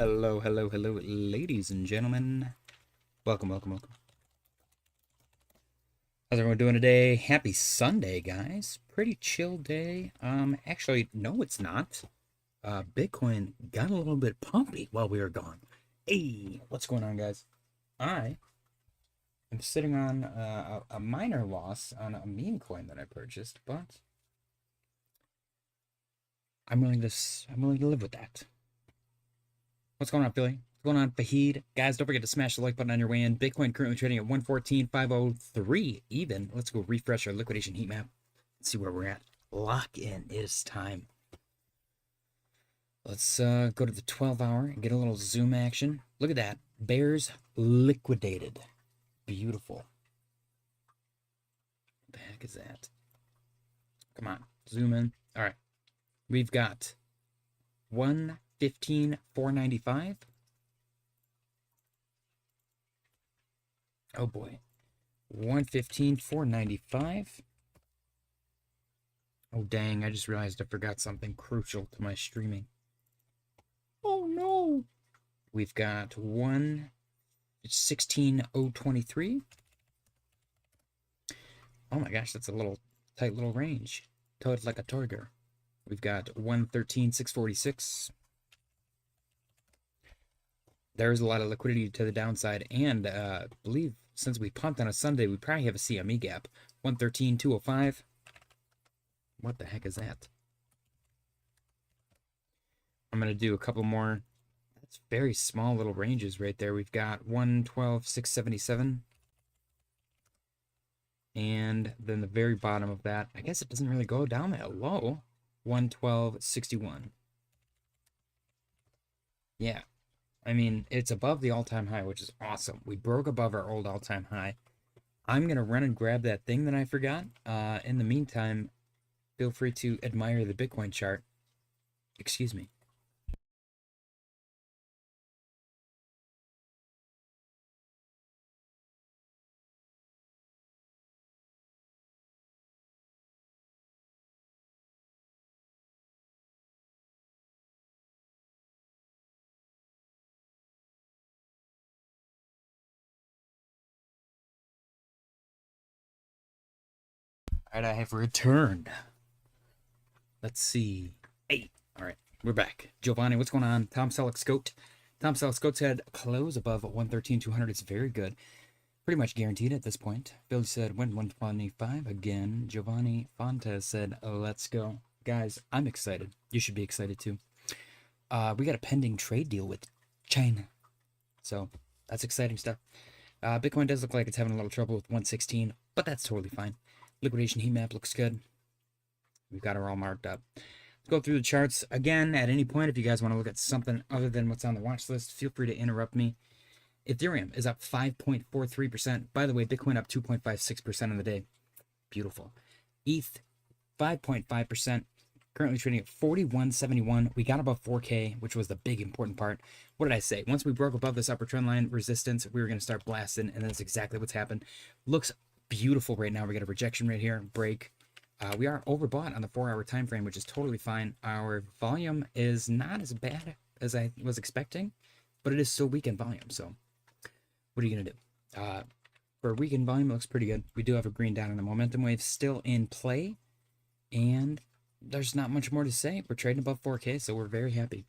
Hello, hello, hello, ladies and gentlemen. Welcome, welcome, welcome. How's everyone doing today? Happy Sunday, guys. Pretty chill day. Actually, no, it's not. Bitcoin got a little bit pumpy while we were gone. Hey, what's going on, guys? I am sitting on a minor loss on a meme coin that I purchased, but I'm willing to live with that. What's going on, Philly? What's going on, Fahid? Guys, don't forget to smash the like button on your way in. Bitcoin currently trading at 114,503 even. Let's go refresh our liquidation heat map. Let's see where we're at. Lock in. It is time. Let's go to the 12-hour and get a little zoom action. Look at that. Bears liquidated. Beautiful. What the heck is that? Come on. Zoom in. All right. We've got 115,495. Oh boy. 115,495. Oh dang, I just realized I forgot something crucial to my streaming. Oh no. We've got 116,023. Oh my gosh, that's a little tight little range. Toad like a tiger. We've got 113,646. There's a lot of liquidity to the downside, and I believe since we pumped on a Sunday, we probably have a CME gap. 113,205. What the heck is that? I'm going to do a couple more. That's very small little ranges right there. We've got 112,677. And then the very bottom of that, I guess it doesn't really go down that low. 112.61. Yeah, I mean, it's above the all-time high, which is awesome. We broke above our old all-time high. I'm going to run and grab that thing that I forgot. In the meantime, feel free to admire the Bitcoin chart. Excuse me. All right, I have returned. Let's see. Hey, all right, we're back. Giovanni, what's going on? Tom Selleck Scote. Tom Selleck Scote said close above 113,200. It's very good. Pretty much guaranteed at this point. Billy said win 125 again. Giovanni Fontes said let's go. Guys, I'm excited. You should be excited too. We got a pending trade deal with China. So that's exciting stuff. Bitcoin does look like it's having a little trouble with 116, but that's totally fine. Liquidation heat map looks good. We've got her all marked up. Let's go through the charts again. At any point, if you guys want to look at something other than what's on the watch list, feel free to interrupt me. Ethereum is up 5.43%. By the way, Bitcoin up 2.56% on the day. Beautiful. ETH, 5.5%. Currently trading at 41.71. We got above 4K, which was the big important part. What did I say? Once we broke above this upper trend line resistance, we were going to start blasting, and that's exactly what's happened. Looks beautiful right now. We got a rejection right here, break. We are overbought on the 4-hour time frame, which is totally fine. Our volume is not as bad as I was expecting, but it is still weak in volume. So what are you going to do? For weekend volume, it looks pretty good. We do have a green down and the momentum wave still in play, and there's not much more to say. We're trading above 4K, so we're very happy.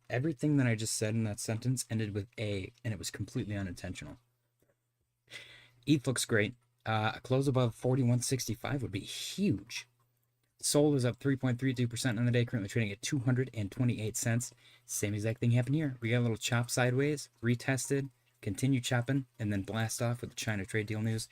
Everything that I just said in that sentence ended with A, and it was completely unintentional. ETH looks great. A close above 41.65 would be huge. Sol is up 3.32% on the day, currently trading at 228 cents. Same exact thing happened here. We got a little chop sideways, retested, continue chopping, and then blast off with the China trade deal news.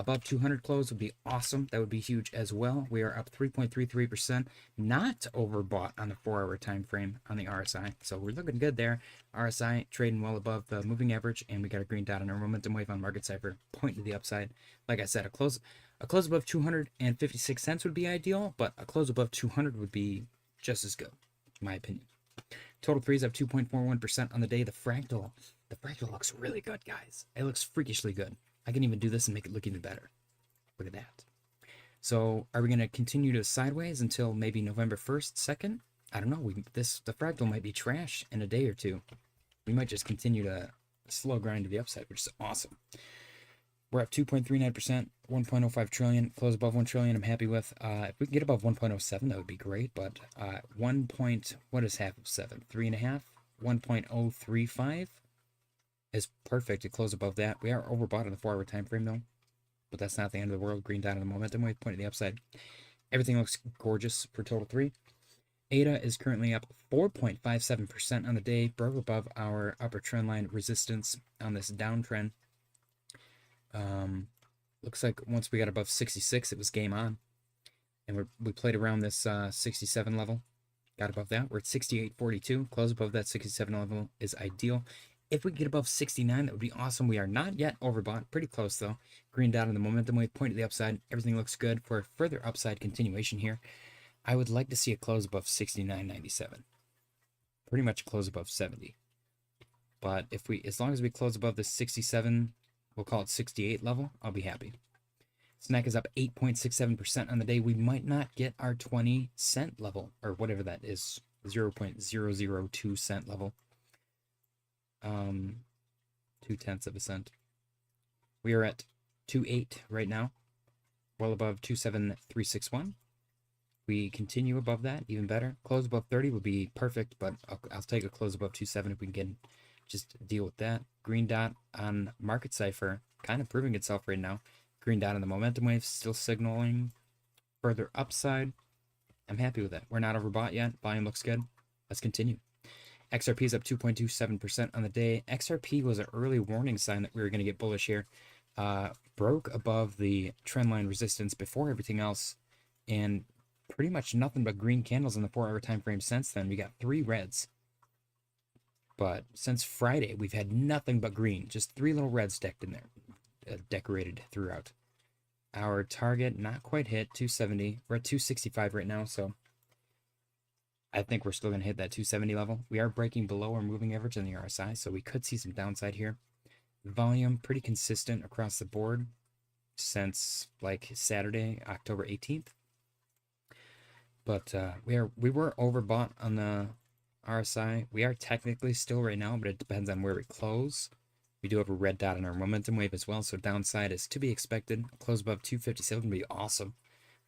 Above 200 close would be awesome. That would be huge as well. We are up 3.33%, not overbought on the 4-hour time frame on the RSI. So we're looking good there. RSI trading well above the moving average, and we got a green dot on our momentum wave on market cipher, pointing to the upside. Like I said, a close above 256 cents would be ideal, but a close above 200 would be just as good, in my opinion. Total freeze up 2.41% on the day. The fractal looks really good, guys. It looks freakishly good. I can even do this and make it look even better. Look at that. So are we going to continue to sideways until maybe November 1st, 2nd? I don't know. The fractal might be trash in a day or two. We might just continue to slow grind to the upside, which is awesome. We're up 2.39%, 1.05 trillion, close above 1 trillion. I'm happy with. If we can get above 1.07, that would be great. But what is half of 7? 3.5? 1.035 is perfect to close above that. We are overbought in the 4-hour time frame though, but that's not the end of the world. Green dot on the momentum wave, point to the upside. Everything looks gorgeous for total 3. ADA is currently up 4.57% on the day, broke above our upper trend line resistance on this downtrend. Looks like once we got above 66, it was game on. And we played around this 67 level. Got above that. We're at 68.42. Close above that 67 level is ideal. If we get above 69, that would be awesome. We are not yet overbought. Pretty close, though. Green dot on the momentum wave, point to the upside. Everything looks good for further upside continuation here. I would like to see a close above 69.97. Pretty much close above 70. But as long as we close above the 67, we'll call it 68 level, I'll be happy. SNEK is up 8.67% on the day. We might not get our 20 cent level, or whatever that is, 0.002 cent level. 0.2 of a cent. We are at 2.8 right now, well above 2.7361. We continue above that, even better. Close above 30 would be perfect, but I'll take a close above 2.7 if we can just deal with that. Green dot on market cipher, kind of proving itself right now. Green dot on the momentum wave, still signaling further upside. I'm happy with it. We're not overbought yet. Volume looks good. Let's continue. XRP is up 2.27% on the day. XRP was an early warning sign that we were going to get bullish here. Broke above the trendline resistance before everything else, and pretty much nothing but green candles in the 4-hour time frame since then. We got 3 reds. But since Friday, we've had nothing but green. Just 3 little reds decked in there, decorated throughout. Our target, not quite hit, 270. We're at 265 right now, so I think we're still going to hit that 270 level. We are breaking below our moving average on the RSI, so we could see some downside here. Volume pretty consistent across the board since like Saturday, October 18th. But we were overbought on the RSI. We are technically still right now, but it depends on where we close. We do have a red dot on our momentum wave as well, so downside is to be expected. Close above 257 would be awesome.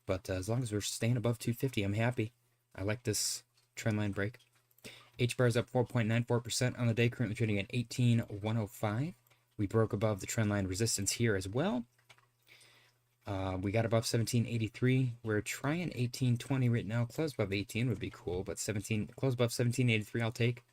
But as long as we're staying above 250, I'm happy. I like this trendline break. HBAR is up 4.94% on the day, currently trading at 18,105. We broke above the trendline resistance here as well. We got above 1783. We're trying 1820 right now. Close above 18 would be cool, but close above 1783 I'll take.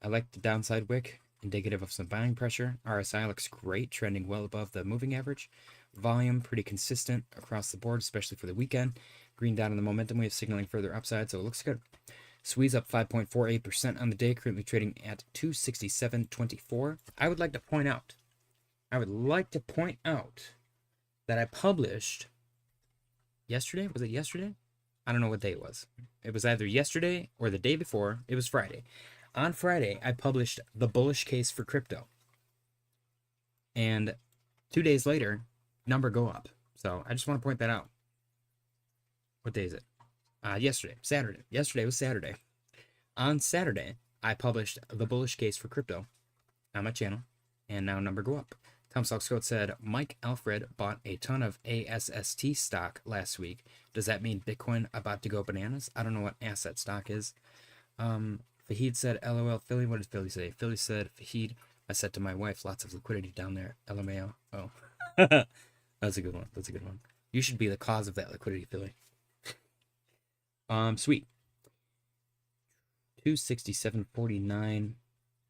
I like the downside wick, indicative of some buying pressure. RSI looks great, trending well above the moving average. Volume pretty consistent across the board, especially for the weekend. Green dot on the momentum wave, signaling further upside, so it looks good. Squeeze up 5.48% on the day, currently trading at 267.24. I would like to point out that I published yesterday. Was it yesterday? I don't know what day it was. It was either yesterday or the day before. It was Friday. On Friday, I published the bullish case for crypto. And 2 days later, number go up. So I just want to point that out. What day is it? Yesterday, Saturday. Yesterday was Saturday. On Saturday, I published the bullish case for crypto on my channel, and now number go up. Tom Scott said, Mike Alfred bought a ton of ASST stock last week. Does that mean Bitcoin about to go bananas? I don't know what asset stock is. Fahid said, LOL, Philly. What did Philly say? Philly said, Fahid, I said to my wife, lots of liquidity down there. LMAO. Oh. That's a good one. That's a good one. You should be the cause of that liquidity, Philly. Sweet. 267.49.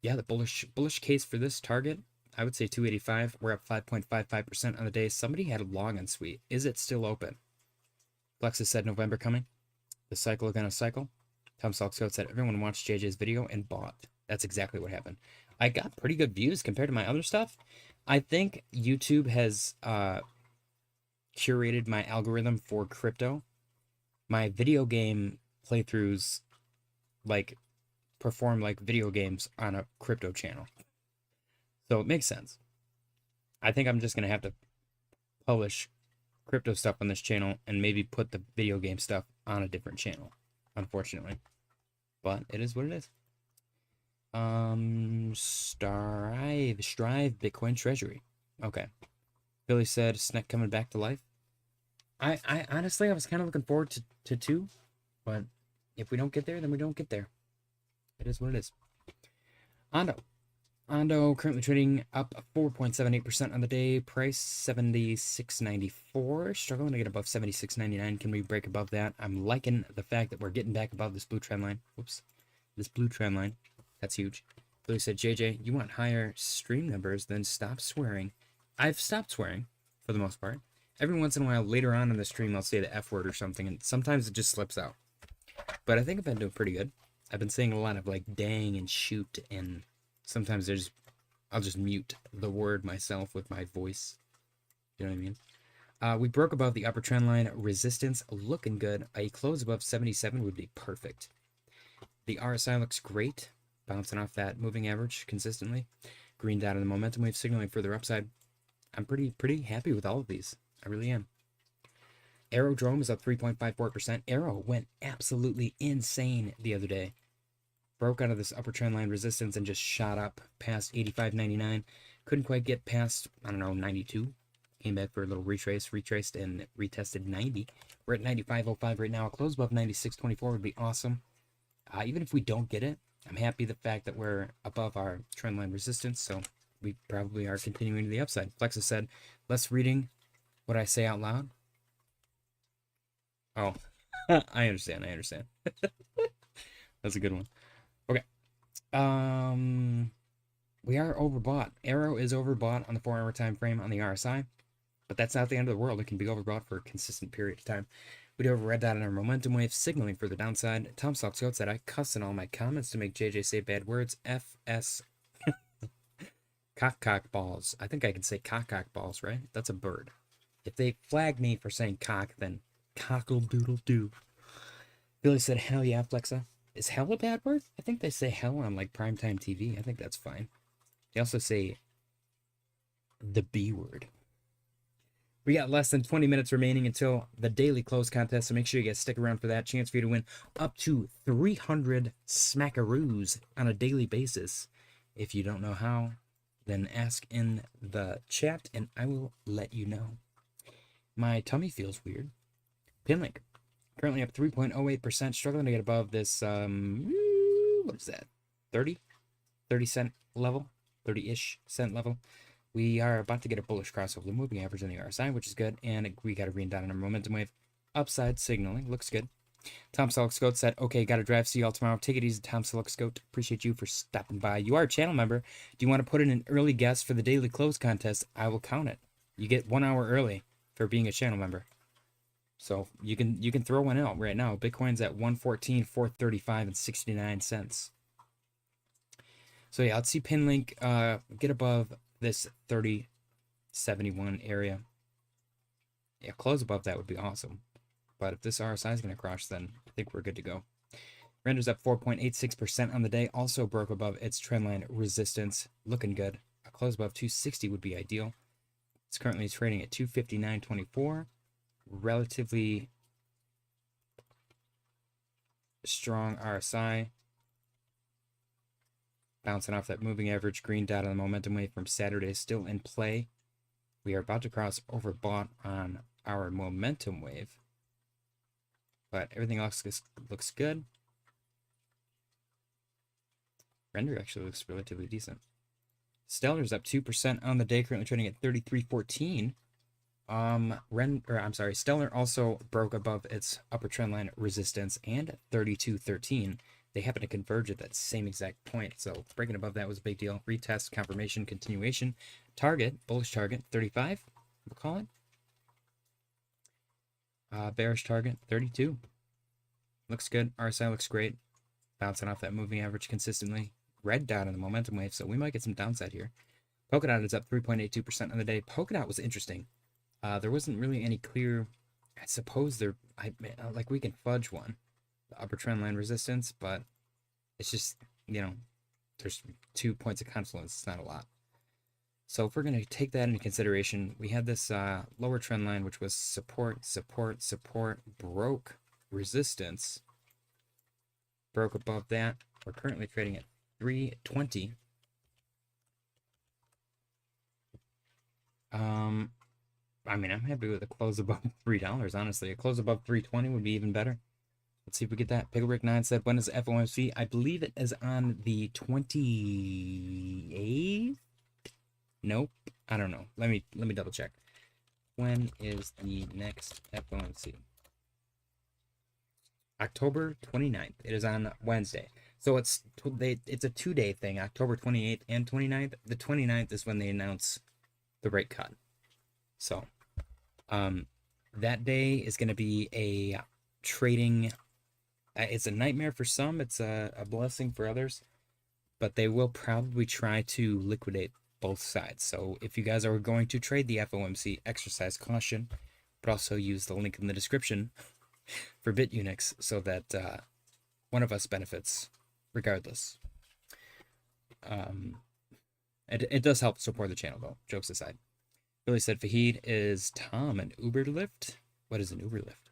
Yeah, the bullish case for this target, I would say 285. We're up 5.55% on the day. Somebody had a long on Sweet. Is it still open? Flexus said November coming. The cycle gonna cycle. Tom Salkscoat said everyone watched JJ's video and bought. That's exactly what happened. I got pretty good views compared to my other stuff. I think YouTube has curated my algorithm for crypto. My video game playthroughs perform like video games on a crypto channel. So it makes sense. I think I'm just going to have to publish crypto stuff on this channel and maybe put the video game stuff on a different channel, unfortunately. but it is what it is. Strive Bitcoin Treasury. Okay. Billy said SNEK coming back to life. I honestly, I was kind of looking forward to 2, but if we don't get there, then we don't get there. It is what it is. Ondo currently trading up 4.78% on the day. Price 76.94. Struggling to get above 76.99. Can we break above that? I'm liking the fact that we're getting back above this blue trend line. Whoops. This blue trend line. That's huge. Billy said, JJ, you want higher stream numbers, then stop swearing. I've stopped swearing for the most part. Every once in a while, later on in the stream, I'll say the F word or something, and sometimes it just slips out. But I think I've been doing pretty good. I've been saying a lot of like dang and shoot, and sometimes I'll just mute the word myself with my voice. You know what I mean? We broke above the upper trend line. Resistance looking good. A close above 77 would be perfect. The RSI looks great. Bouncing off that moving average consistently. Green dot on the momentum wave signaling further upside. I'm pretty happy with all of these. I really am. Aerodrome is up 3.54%. Arrow went absolutely insane the other day. Broke out of this upper trend line resistance and just shot up past 85.99. Couldn't quite get past, I don't know, 92. Came back for a little retraced and retested 90. We're at 95.05 right now. A close above 96.24 would be awesome. Even if we don't get it, I'm happy the fact that we're above our trend line resistance, so we probably are continuing to the upside. Flexa said, less reading what I say out loud. Oh, I understand. That's a good one. Okay. We are overbought. Arrow is overbought on the 4-hour time frame on the RSI, but that's not the end of the world. It can be overbought for a consistent period of time. We do have a red dot on our momentum wave, signaling for the downside. Tom Saltzgoat said, I cuss in all my comments to make JJ say bad words. FS. Cock balls. I think I can say cock balls, right? That's a bird. If they flag me for saying cock, then cockle-doodle-doo. Billy said, hell yeah, Flexa. Is hell a bad word? I think they say hell on, like, primetime TV. I think that's fine. They also say the B word. We got less than 20 minutes remaining until the daily close contest, so make sure you guys stick around for that. Chance for you to win up to 300 smackaroos on a daily basis. If you don't know how, then ask in the chat, and I will let you know. My tummy feels weird. Pinlink, currently up 3.08%, struggling to get above this, what is that, 30 cent level, 30-ish cent level. We are about to get a bullish crossover the moving average on the RSI, which is good, and we got a green dot on our momentum wave. Upside signaling, looks good. Tom Selleck said, okay, got to drive. See you all tomorrow. Take it easy, Tom Selleck. Appreciate you for stopping by. You are a channel member. Do you want to put in an early guess for the daily close contest? I will count it. You get 1 hour early for being a channel member. So you can throw one out right now. Bitcoin's at 114, 435, and 69 cents. So yeah, let's see Pinlink get above this 30.71 area. Yeah, close above that would be awesome. But if this RSI is going to crash, then I think we're good to go. Render's up 4.86% on the day. Also broke above its trendline resistance. Looking good. A close above 260 would be ideal. It's currently trading at 259.24. Relatively strong RSI. Bouncing off that moving average. Green dot on the momentum wave from Saturday is still in play. We are about to cross overbought on our momentum wave. But everything else looks good. Render actually looks relatively decent. Stellar's up 2% on the day, currently trading at 33.14. Stellar also broke above its upper trendline resistance and 32.13. They happen to converge at that same exact point, so breaking above that was a big deal. Retest, confirmation, continuation. Target, bullish target, 35, we'll call it. Bearish target, 32. Looks good. RSI looks great. Bouncing off that moving average consistently. Red dot on the momentum wave, so we might get some downside here. Polkadot is up 3.82% on the day. Polkadot was interesting. There wasn't really any clear, I suppose like we can fudge one, the upper trend line resistance, but it's just, there's 2 points of confluence. It's not a lot. So if we're going to take that into consideration, we had this lower trend line, which was support, broke resistance. broke above that. We're currently trading at 320. I mean, I'm happy with a close above $3, honestly. A close above 320 would be even better. Let's see if we get that. Picklebrick9 said, when is the FOMC? I believe it is on the 28th? Nope. I don't know. Let me double check. When is the next FOMC? October 29th. It is on Wednesday. So it's a 2-day thing, October 28th and 29th. The 29th is when they announce the rate cut. So that day is going to be a trading, it's a nightmare for some, it's a blessing for others, but they will probably try to liquidate both sides. So if you guys are going to trade the FOMC, exercise caution, but also use the link in the description for Bitunix so that one of us benefits regardless. It does help support the channel though, jokes aside. Billy said, Fahid, is Tom an Uber lift? What is an Uber lift?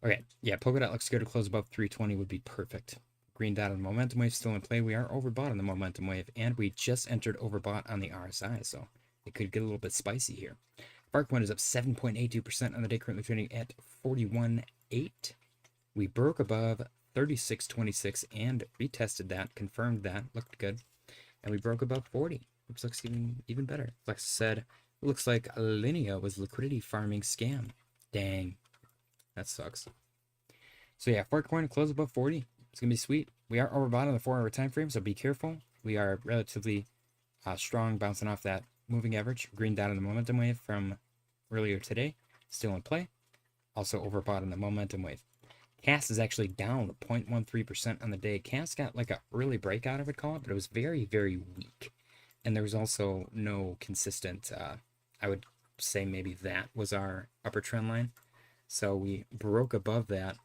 Okay, yeah, Polkadot looks good to close above 320 would be perfect. Green dot on the momentum wave still in play. We are overbought on the momentum wave, and we just entered overbought on the RSI, so it could get a little bit spicy here. Barcoin is up 7.82% on the day, currently trading at 41.8. We broke above 36.26 and retested that, confirmed that, looked good, and we broke above 40. Which looks even better. Flex said, looks like Linea was liquidity farming scam. Dang. That sucks. So yeah, Fartcoin close above 40. It's going to be sweet. We are overbought on the 4-hour time frame, so be careful. We are relatively strong, bouncing off that moving average. Green dot on the momentum wave from earlier today. Still in play. Also overbought on the momentum wave. CAS is actually down 0.13% on the day. CAS got like an early breakout, I would call it, but it was very, very weak. And there was also no consistent, I would say maybe that was our upper trend line. So we broke above that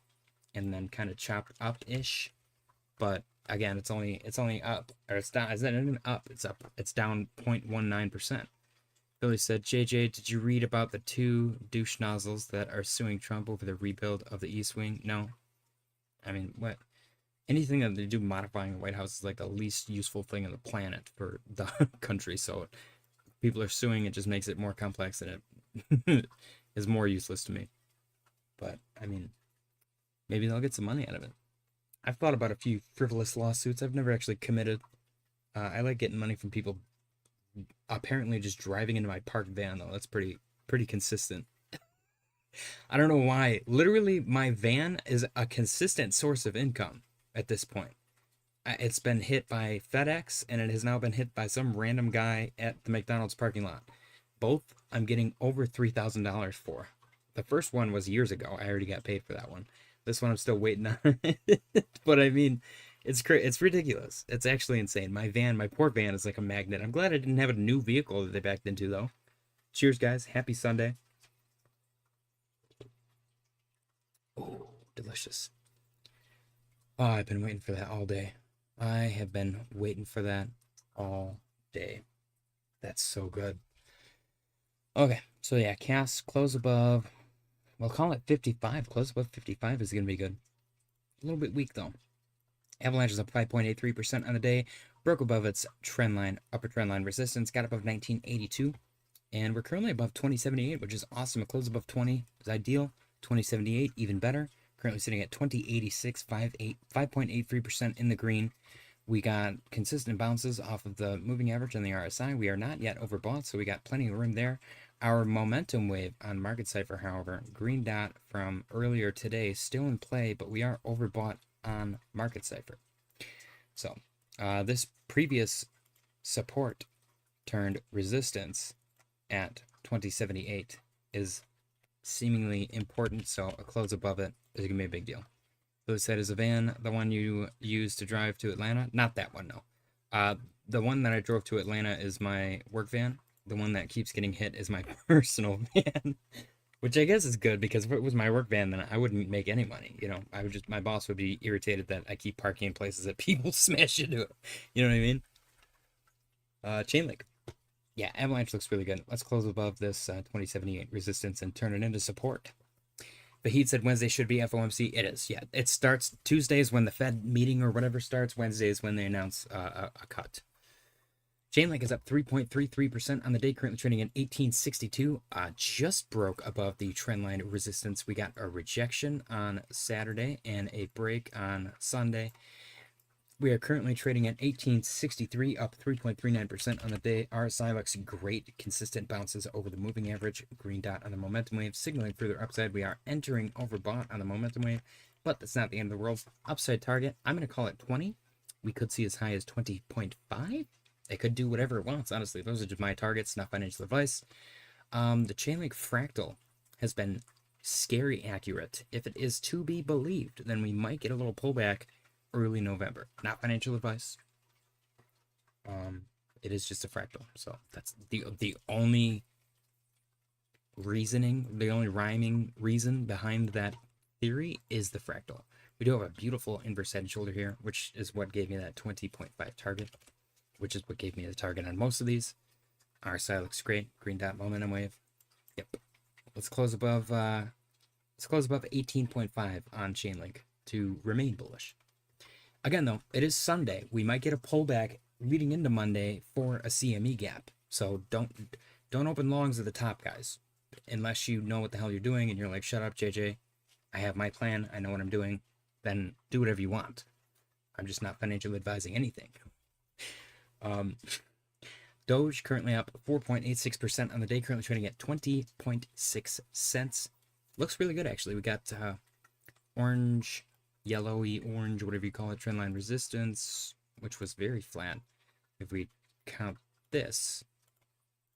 and then kind of chopped up-ish. But again, it's only up, or it's down. Is that even up? It's up. It's down 0.19%. Billy said, JJ, did you read about the 2 douche nozzles that are suing Trump over the rebuild of the East Wing? No. I mean, what? Anything that they do modifying the White House is like the least useful thing on the planet for the country. So people are suing, it just makes it more complex, and it is more useless to me. But I mean, maybe they'll get some money out of it. I've thought about a few frivolous lawsuits. I've never actually committed. I like getting money from people apparently just driving into my parked van though. That's pretty consistent. I don't know why. Literally, my van is a consistent source of income. At this point, it's been hit by FedEx, and it has now been hit by some random guy at the McDonald's parking lot. Both I'm getting over $3,000 for. The first one was years ago. I already got paid for that one. This one I'm still waiting on. But I mean, it's ridiculous. It's actually insane. My poor van is like a magnet. I'm glad I didn't have a new vehicle that they backed into though. Cheers, guys. Happy Sunday. Oh, delicious. Oh, I've been waiting for that all day. I have been waiting for that all day. That's so good. Okay, so yeah, CAS close above, we'll call it 55. Close above 55 is going to be good. A little bit weak though. Avalanche is up 5.83% on the day. Broke above its trend line, upper trend line resistance, got above 1982. And we're currently above 2078, which is awesome. A close above 20 is ideal. 2078, even better. Currently sitting at 2086, 5.83% in the green. We got consistent bounces off of the moving average on the RSI. We are not yet overbought, so we got plenty of room there. Our momentum wave on Market Cipher, however, green dot from earlier today, still in play, but we are overbought on Market Cipher. So this previous support turned resistance at 2078 is seemingly important, so a close above it is going to be a big deal. Billy said, is a van the one you use to drive to Atlanta? Not that one, no. The one that I drove to Atlanta is my work van. The one that keeps getting hit is my personal van, which I guess is good, because if it was my work van, then I wouldn't make any money. You know, my boss would be irritated that I keep parking in places that people smash into it. You know what I mean? Chainlink. Yeah, Avalanche looks really good. Let's close above this 2078 resistance and turn it into support. Fahid said Wednesday should be FOMC. It is, yeah. It starts Tuesdays when the Fed meeting or whatever starts. Wednesdays when they announce a cut. Chainlink is up 3.33% on the day, currently trading at 1862. Just broke above the trendline resistance. We got a rejection on Saturday and a break on Sunday. We are currently trading at 1863, up 3.39% on the day. RSI looks great, consistent bounces over the moving average. Green dot on the momentum wave, signaling further upside. We are entering overbought on the momentum wave, but that's not the end of the world. Upside target, I'm going to call it 20. We could see as high as 20.5. It could do whatever it wants, honestly. Those are just my targets, not financial advice. The Chainlink fractal has been scary accurate. If it is to be believed, then we might get a little pullback early November. Not financial advice. It is just a fractal. So that's the only reasoning, the only rhyming reason behind that theory is the fractal. We do have a beautiful inverse head and shoulder here, which is what gave me that 20.5 target, which is what gave me the target on most of these. RSI looks great. Green dot momentum wave. Yep. Let's close above 18.5 on Chainlink to remain bullish. Again, though, it is Sunday. We might get a pullback leading into Monday for a CME gap. So don't open longs at the top, guys, unless you know what the hell you're doing and you're like, shut up, JJ. I have my plan. I know what I'm doing. Then do whatever you want. I'm just not financially advising anything. Doge currently up 4.86% on the day, currently trading at 20.6 cents. Looks really good, actually. We got orange, yellowy orange, whatever you call it, trendline resistance, which was very flat. If we count this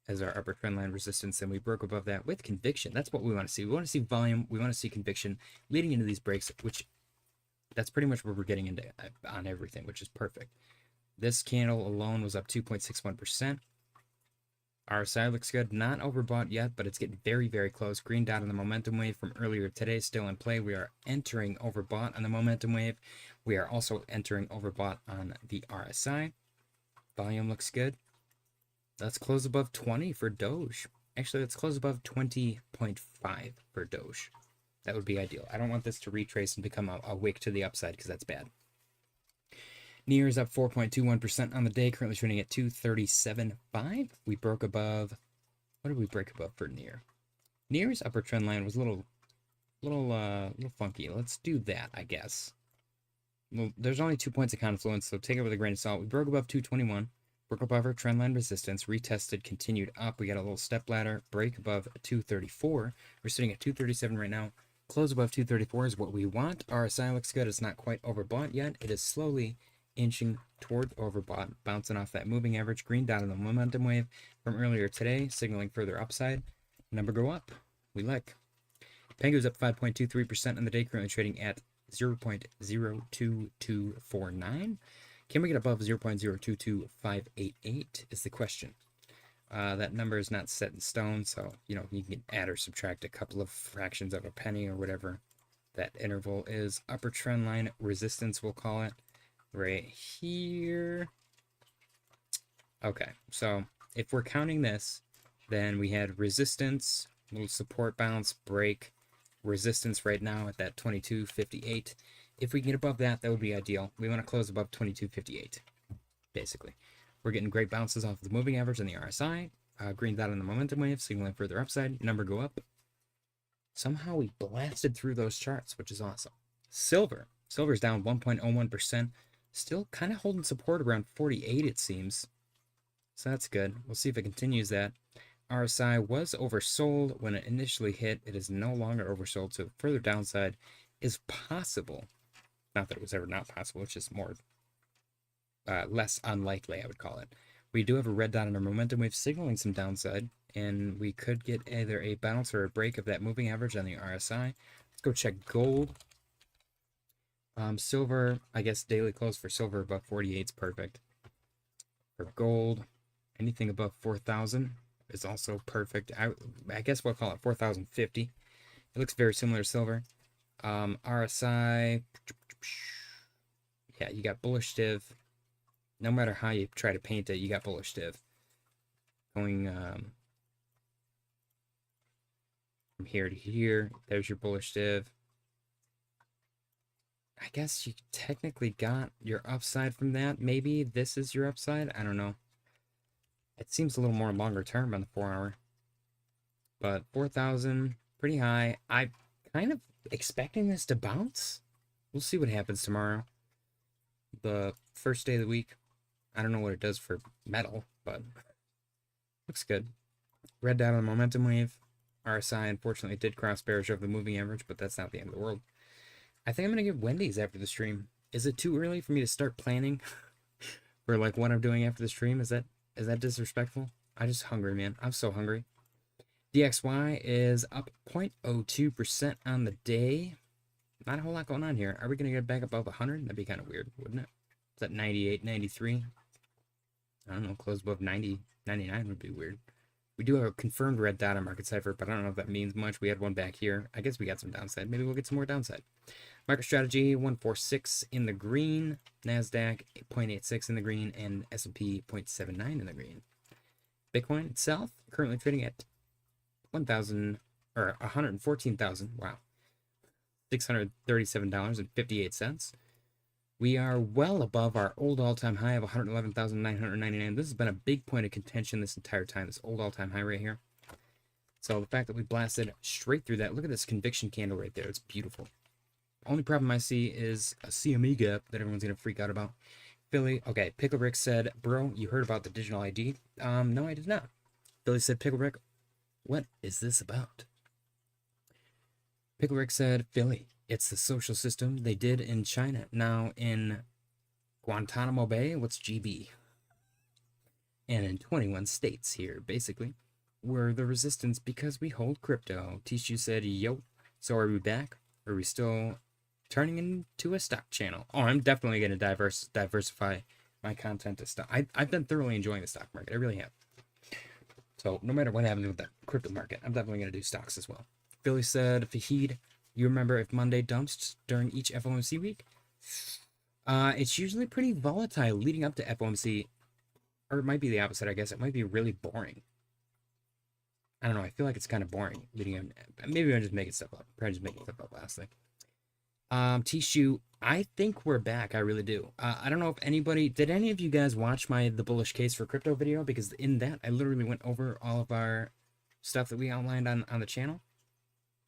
as our upper trendline resistance, then we broke above that with conviction. That's what we want to see. We want to see volume. We want to see conviction leading into these breaks, which that's pretty much what we're getting into on everything, which is perfect. This candle alone was up 2.61%. RSI looks good. Not overbought yet, but it's getting very, very close. Green dot on the momentum wave from earlier today still in play. We are entering overbought on the momentum wave. We are also entering overbought on the RSI. Volume looks good. Let's close above 20 for Doge. Actually, let's close above 20.5 for Doge. That would be ideal. I don't want this to retrace and become a wick to the upside because that's bad. NIR is up 4.21% on the day, currently trading at 237.5. We broke above. What did we break above for NIR? NIR's upper trend line was a little funky. Let's do that, I guess. Well, there's only 2 points of confluence, so take it with a grain of salt. We broke above 221, broke above our trend line resistance, retested, continued up. We got a little step ladder, break above 234. We're sitting at 237 right now. Close above 234 is what we want. RSI looks good. It's not quite overbought yet. It is slowly inching toward overbought, bouncing off that moving average. Green dot on the momentum wave from earlier today, signaling further upside. Number go up. We like. Pengu's up 5.23% on the day, currently trading at 0.02249. Can we get above 0.022588 is the question. That number is not set in stone, so you can add or subtract a couple of fractions of a penny or whatever that interval is. Upper trend line resistance, we'll call it, right here. Okay, so if we're counting this, then we had resistance, little support bounce, break, resistance right now at that 22.58. If we can get above that, that would be ideal. We want to close above 22.58, basically. We're getting great bounces off of the moving average and the RSI. Green dot on the momentum wave, signaling further upside. Number go up. Somehow we blasted through those charts, which is awesome. Silver's down 1.01%. Still kind of holding support around 48, it seems. So that's good. We'll see if it continues that. RSI was oversold when it initially hit. It is no longer oversold, so further downside is possible. Not that it was ever not possible, it's just more less unlikely, I would call it. We do have a red dot on our momentum wave signaling some downside, and we could get either a bounce or a break of that moving average on the RSI. Let's go check gold. Silver, I guess daily close for silver above 48 is perfect. For gold, anything above 4,000 is also perfect. I guess we'll call it 4,050. It looks very similar to silver. RSI, yeah, you got bullish div. No matter how you try to paint it, you got bullish div. Going from here to here. There's your bullish div. I guess you technically got your upside from that. Maybe this is your upside. I don't know. It seems a little more longer term on the 4-hour. But 4,000, pretty high. I'm kind of expecting this to bounce. We'll see what happens tomorrow. The first day of the week. I don't know what it does for metal, but looks good. Red dot on the momentum wave. RSI, unfortunately, did cross bearish over the moving average, but that's not the end of the world. I think I'm going to get Wendy's after the stream. Is it too early for me to start planning for like what I'm doing after the stream? Is that disrespectful? I'm just hungry, man. I'm so hungry. DXY is up 0.02% on the day. Not a whole lot going on here. Are we going to get back above 100? That'd be kind of weird, wouldn't it? Is that 98, 93? I don't know. Close above 90, 99 would be weird. We do have a confirmed red dot on Market Cipher, but I don't know if that means much. We had one back here. I guess we got some downside. Maybe we'll get some more downside. MicroStrategy 146 in the green, Nasdaq 0.86 in the green, and S&P 0.79 in the green. Bitcoin itself currently trading at 1,000 or 114,000. Wow, $637.58. We are well above our old all-time high of 111,999. This has been a big point of contention this entire time. This old all-time high right here. So the fact that we blasted straight through that. Look at this conviction candle right there. It's beautiful. Only problem I see is a CME gap that everyone's going to freak out about. Philly, okay, Pickle Rick said, bro, you heard about the digital ID? No, I did not. Philly said, Pickle Rick, what is this about? Pickle Rick said, Philly, it's the social system they did in China. Now in Guantanamo Bay, what's GB? And in 21 states here, basically, we're the resistance because we hold crypto. Tishu said, yo, so are we back? Are we still turning into a stock channel? Oh, I'm definitely going to diversify my content to stock. I've been thoroughly enjoying the stock market. I really have. So no matter what happens with the crypto market, I'm definitely going to do stocks as well. Billy said, Fahid, you remember if Monday dumps during each FOMC week? It's usually pretty volatile leading up to FOMC. Or it might be the opposite, I guess. It might be really boring. I don't know. I feel like it's kind of boring leading up. Maybe I'm just making stuff up. Probably just making stuff up last thing. Tishu, I think we're back. I really do. I don't know if anybody, did any of you guys watch the bullish case for crypto video? Because in that, I literally went over all of our stuff that we outlined on the channel,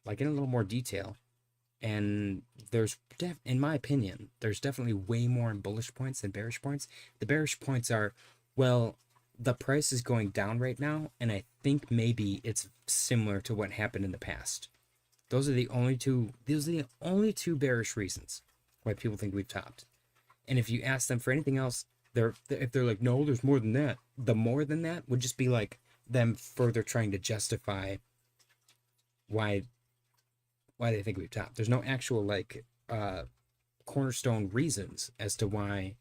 like in a little more detail. And there's, in my opinion, there's definitely way more bullish points than bearish points. The bearish points are, well, the price is going down right now, and I think maybe it's similar to what happened in the past. Those are the only two bearish reasons why people think we've topped. And if you ask them for anything else, if they're like, no, there's more than that. The more than that would just be like them further trying to justify why they think we've topped. There's no actual like cornerstone reasons as to why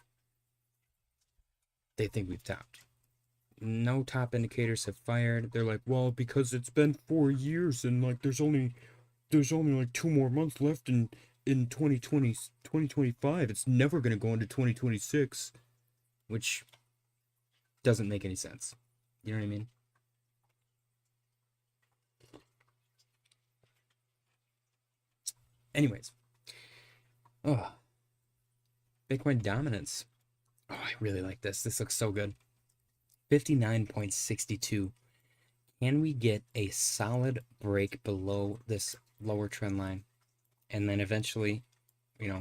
they think we've topped. No top indicators have fired. They're like, well, because it's been 4 years and like there's only like 2 more months left in 2025. It's never going to go into 2026, which doesn't make any sense. You know what I mean? Anyways. Oh. Bitcoin dominance. Oh, I really like this. This looks so good. 59.62. Can we get a solid break below this lower trend line? And then eventually,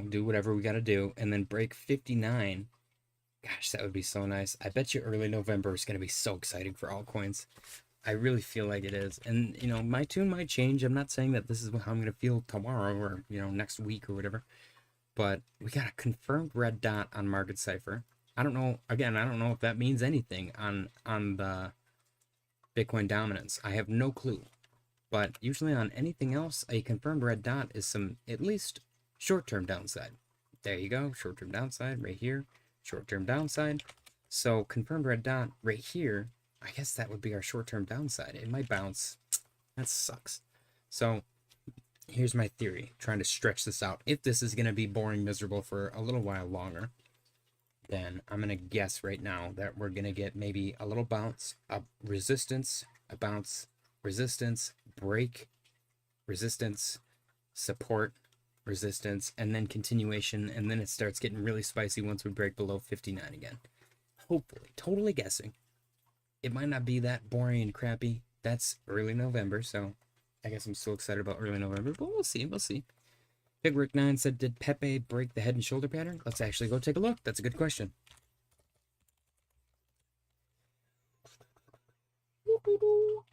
do whatever we got to do. And then break 59. Gosh, that would be so nice. I bet you early November is going to be so exciting for altcoins. I really feel like it is. And, my tune might change. I'm not saying that this is how I'm going to feel tomorrow or, next week or whatever. But we got a confirmed red dot on Market Cipher. I don't know. Again, I don't know if that means anything on the Bitcoin dominance. I have no clue. But usually on anything else, a confirmed red dot is some, at least, short-term downside. There you go. Short-term downside right here. Short-term downside. So confirmed red dot right here, I guess that would be our short-term downside. It might bounce. That sucks. So here's my theory. Trying to stretch this out. If this is going to be boring, miserable for a little while longer, then I'm going to guess right now that we're going to get maybe a little bounce, a resistance, a bounce, resistance, break, resistance, support, resistance, and then continuation, and then it starts getting really spicy once we break below 59 again. Hopefully. Totally guessing. It might not be that boring and crappy. That's early November, so I guess I'm still excited about early November, but we'll see. We'll see. Big Rick 9 said, did Pepe break the head and shoulder pattern? Let's actually go take a look. That's a good question.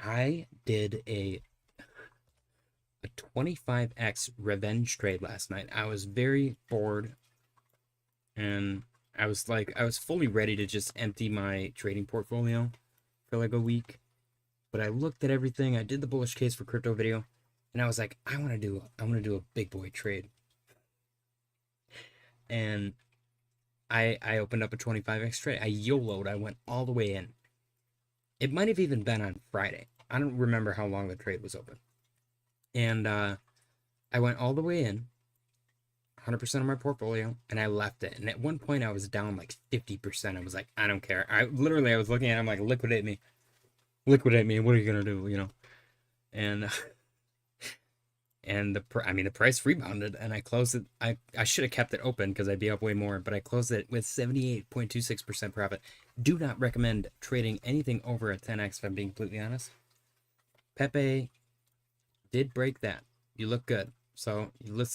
I did a 25x revenge trade last night. I was very bored, and I was fully ready to just empty my trading portfolio for like a week. But I looked at everything. I did the bullish case for crypto video, and I was like, I want to do a big boy trade. And I opened up a 25x trade. I YOLO'd. I went all the way in. It might have even been on Friday. I don't remember how long the trade was open. And I went all the way in, 100% of my portfolio, and I left it. And at one point, I was down like 50%. I was like, I don't care. I was looking at it, I'm like, liquidate me. Liquidate me. What are you going to do, you know? And the price rebounded, and I closed it. I should have kept it open because I'd be up way more, but I closed it with 78.26% profit. Do not recommend trading anything over a 10x, if I'm being completely honest. Pepe did break that. You look good. So you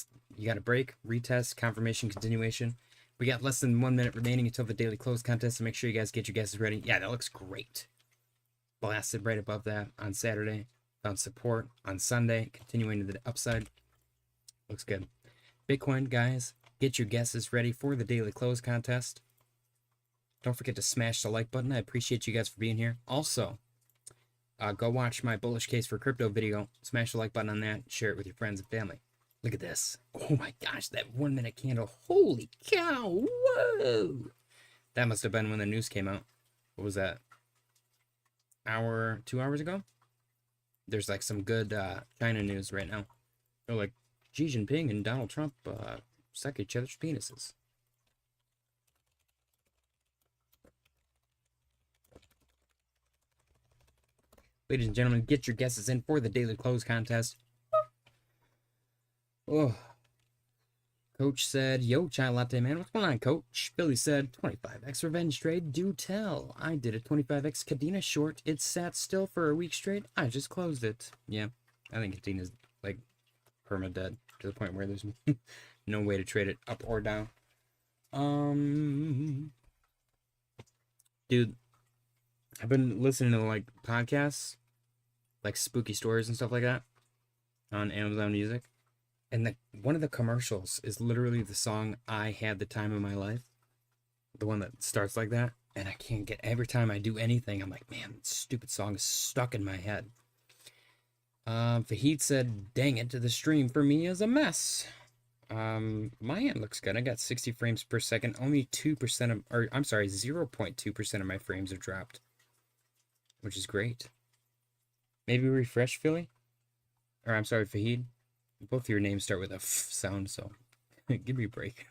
got to break, retest, confirmation, continuation. We got less than 1 minute remaining until the daily close contest, so make sure you guys get your guesses ready. Yeah, that looks great. Blasted right above that on Saturday. Found support on Sunday, continuing to the upside. Looks good. Bitcoin, guys, get your guesses ready for the daily close contest. Don't forget to smash the like button. I appreciate you guys for being here. Also, go watch my bullish case for crypto video. Smash the like button on that. Share it with your friends and family. Look at this. Oh my gosh, that 1 minute candle. Holy cow. Whoa. That must have been when the news came out. What was that? 2 hours ago? There's like some good China news right now. They're like, Xi Jinping and Donald Trump suck each other's penises. Ladies and gentlemen, get your guesses in for the daily close contest. Oh. Coach said, yo, chai latte man, what's going on, Coach? Billy said, 25x revenge trade, do tell. I did a 25x Cadena short. It sat still for a week straight. I just closed it. Yeah, I think Cadena's like perma-dead to the point where there's no way to trade it up or down. Dude, I've been listening to like podcasts, like spooky stories and stuff like that on Amazon Music. And one of the commercials is literally the song I Had the Time of My Life. The one that starts like that. And I can't get, every time I do anything, I'm like, man, this stupid song is stuck in my head. Fahid said, dang it, the stream for me is a mess. My end looks good. I got 60 frames per second. Only 2% of, or I'm sorry, 0.2% of my frames have dropped. Which is great. Maybe refresh, Philly? Or I'm sorry, Fahid. Both of your names start with a F sound, so give me a break.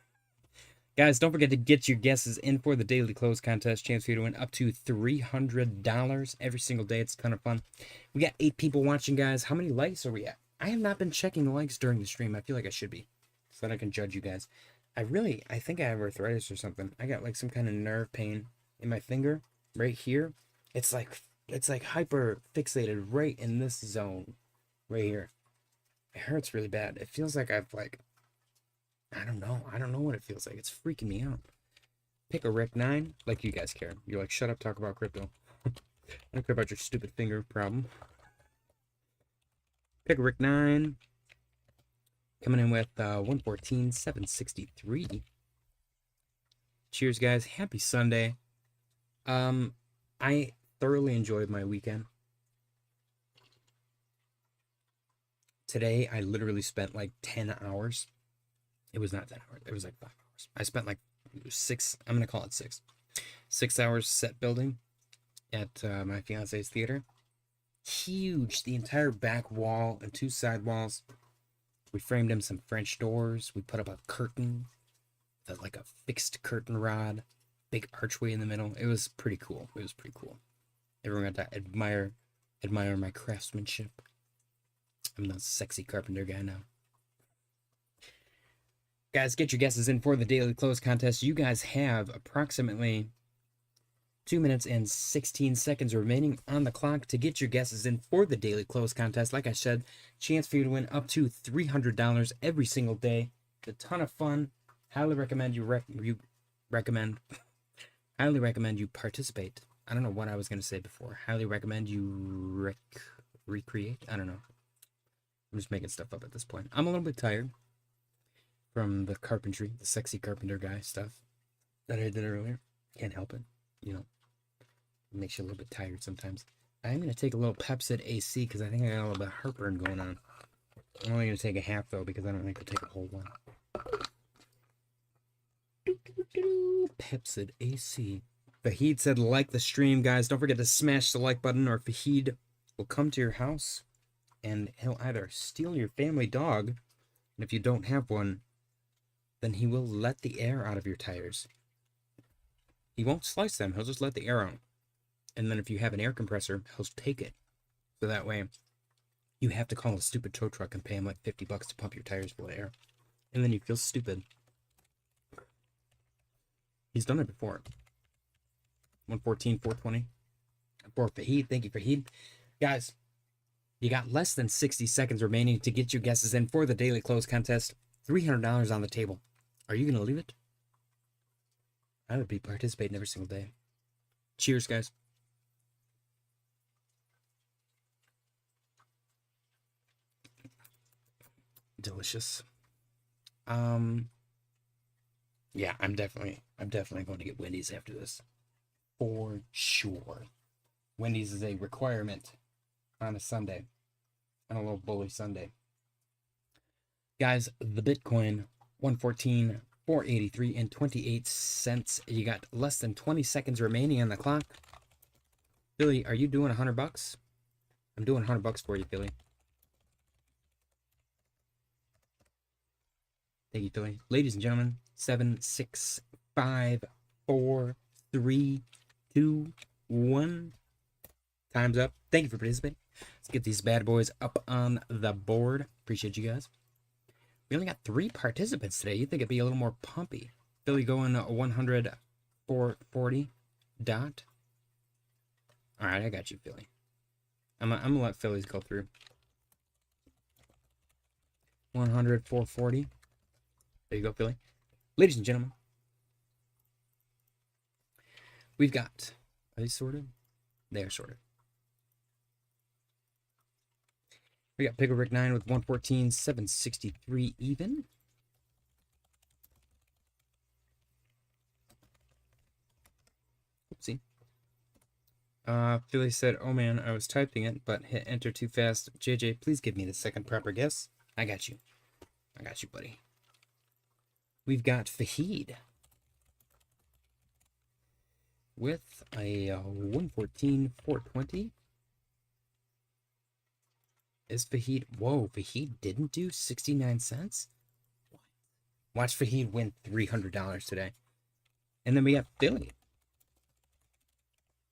Guys, don't forget to get your guesses in for the daily close contest. Chance for you to win up to $300 every single day. It's a ton of fun. We got 8 people watching, guys. How many likes are we at? I have not been checking the likes during the stream. I feel like I should be, so that I can judge you guys. I think I have arthritis or something. I got like some kind of nerve pain in my finger right here. It's like hyper fixated right in this zone right here. It hurts really bad. It feels like I've like, I don't know what it feels like. It's freaking me out. Pick a Rick 9, like you guys care. You're like, shut up, talk about crypto. I don't care about your stupid finger problem. Pick a Rick 9. Coming in with 114,763. Cheers, guys. Happy Sunday. I thoroughly enjoyed my weekend. Today, I literally spent like 10 hours. It was not 10 hours. It was like 5 hours. I spent like 6, I'm going to call it 6. 6 hours set building at my fiance's theater. Huge. The entire back wall and 2 side walls. We framed in some French doors. We put up a curtain. Like a fixed curtain rod. Big archway in the middle. It was pretty cool. It was pretty cool. Everyone got to admire my craftsmanship. I'm the sexy carpenter guy now. Guys, get your guesses in for the daily close contest. You guys have approximately 2 minutes and 16 seconds remaining on the clock to get your guesses in for the daily close contest. Like I said, chance for you to win up to $300 every single day. It's a ton of fun. Highly recommend highly recommend you participate. I don't know what I was going to say before. Highly recommend you recreate. I don't know. I'm just making stuff up at this point. I'm a little bit tired from the carpentry, the sexy carpenter guy stuff that I did earlier. Can't help it. You know, it makes you a little bit tired sometimes. I'm going to take a little Pepsid AC because I think I got a little bit of heartburn going on. I'm only going to take a half, though, because I don't think I'll take a whole one. Pepsid AC. Fahid said, like the stream, guys. Don't forget to smash the like button, or Fahid will come to your house and he'll either steal your family dog, and if you don't have one, then he will let the air out of your tires. He won't slice them. He'll just let the air out. And then if you have an air compressor, he'll take it. So that way, you have to call a stupid tow truck and pay him like $50 to pump your tires full of air. And then you feel stupid. He's done it before. 114, 420. For Fahid. Thank you, Fahid. Guys, you got less than 60 seconds remaining to get your guesses in for the daily close contest. $300 on the table. Are you going to leave it? I would be participating every single day. Cheers, guys. Delicious. Yeah, I'm definitely going to get Wendy's after this. For sure. Wendy's is a requirement on a Sunday. On a little bully Sunday. Guys, the Bitcoin 114, 483 and 28 cents. You got less than 20 seconds remaining on the clock. Philly, are you doing $100? I'm doing $100 for you, Philly. Thank you, Philly. Ladies and gentlemen, 7, 6, 5, 4, 3, 2, 1. Time's up. Thank you for participating. Let's get these bad boys up on the board. Appreciate you guys. We only got 3 participants today. You'd think it'd be a little more pumpy. Philly going 100, 440. Dot. All right, I got you, Philly. I'm gonna let Phillies go through. 100, 440. There you go, Philly. Ladies and gentlemen, we've got, are they sorted? They are sorted. We got Pickle Rick 9 with 114, 763 even. Oopsie. Philly said, oh man, I was typing it, but hit enter too fast. JJ, please give me the second proper guess. I got you. I got you, buddy. We've got Fahid with a 114, 420. Is Fahid... Whoa, Fahid didn't do 69 cents? Watch Fahid win $300 today. And then we got Philly.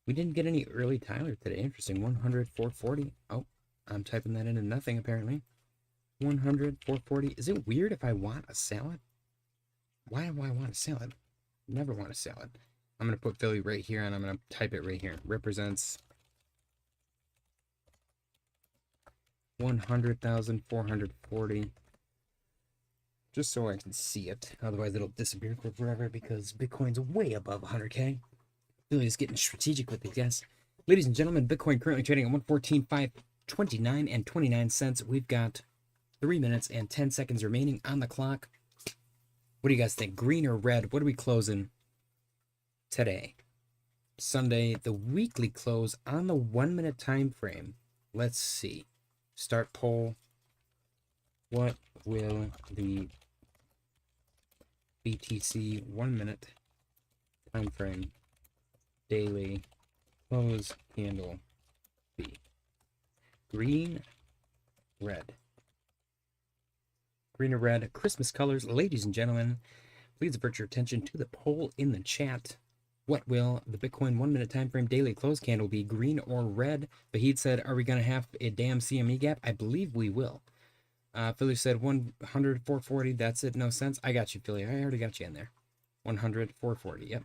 We didn't get any early Tyler today. Interesting. 100, 440. Oh, I'm typing that into nothing, apparently. 100, 440. Is it weird if I want a salad? Why do I want a salad? Never want a salad. I'm going to put Philly right here, and I'm going to type it right here. Represents 100,440. Just so I can see it. Otherwise, it'll disappear for forever because Bitcoin's way above 100K. Philly is getting strategic with it, yes. Ladies and gentlemen, Bitcoin currently trading at 114,529 and 29 cents. We've got 3 minutes and 10 seconds remaining on the clock. What do you guys think? Green or red? What are we closing today? Sunday, the weekly close on the 1 minute time frame. Let's see. Start poll. What will the BTC 1 minute time frame daily close candle be? Green, red. Green or red, Christmas colors. Ladies and gentlemen, please divert your attention to the poll in the chat. What will the Bitcoin 1 minute time frame daily close candle be, green or red? Fahid said, are we going to have a damn CME gap? I believe we will. Philly said 100, 440. That's it. No sense. I got you, Philly. I already got you in there. 100, 440. Yep.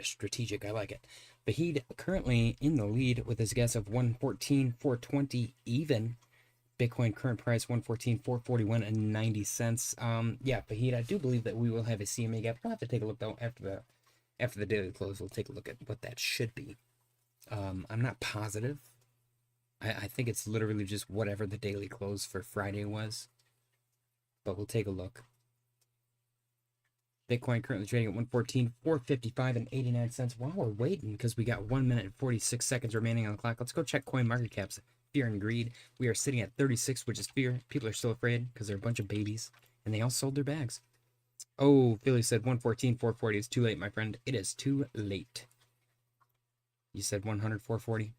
Strategic. I like it. Fahid currently in the lead with his guess of 114, 420 even. Bitcoin current price 114, 441 and 90 cents. Yeah, Fahid, I do believe that we will have a CME gap. We'll have to take a look though after the daily close. We'll take a look at what that should be. I'm not positive. I think it's literally just whatever the daily close for Friday was. But we'll take a look. Bitcoin currently trading at 114, 455 and 89 cents. While we're waiting, because we got 1 minute and 46 seconds remaining on the clock, let's go check coin market caps. Fear and greed. We are sitting at 36, which is fear. People are still afraid because they're a bunch of babies and they all sold their bags. Oh, Philly said 114, 440. It's too late, my friend. It is too late. You said 100, 440.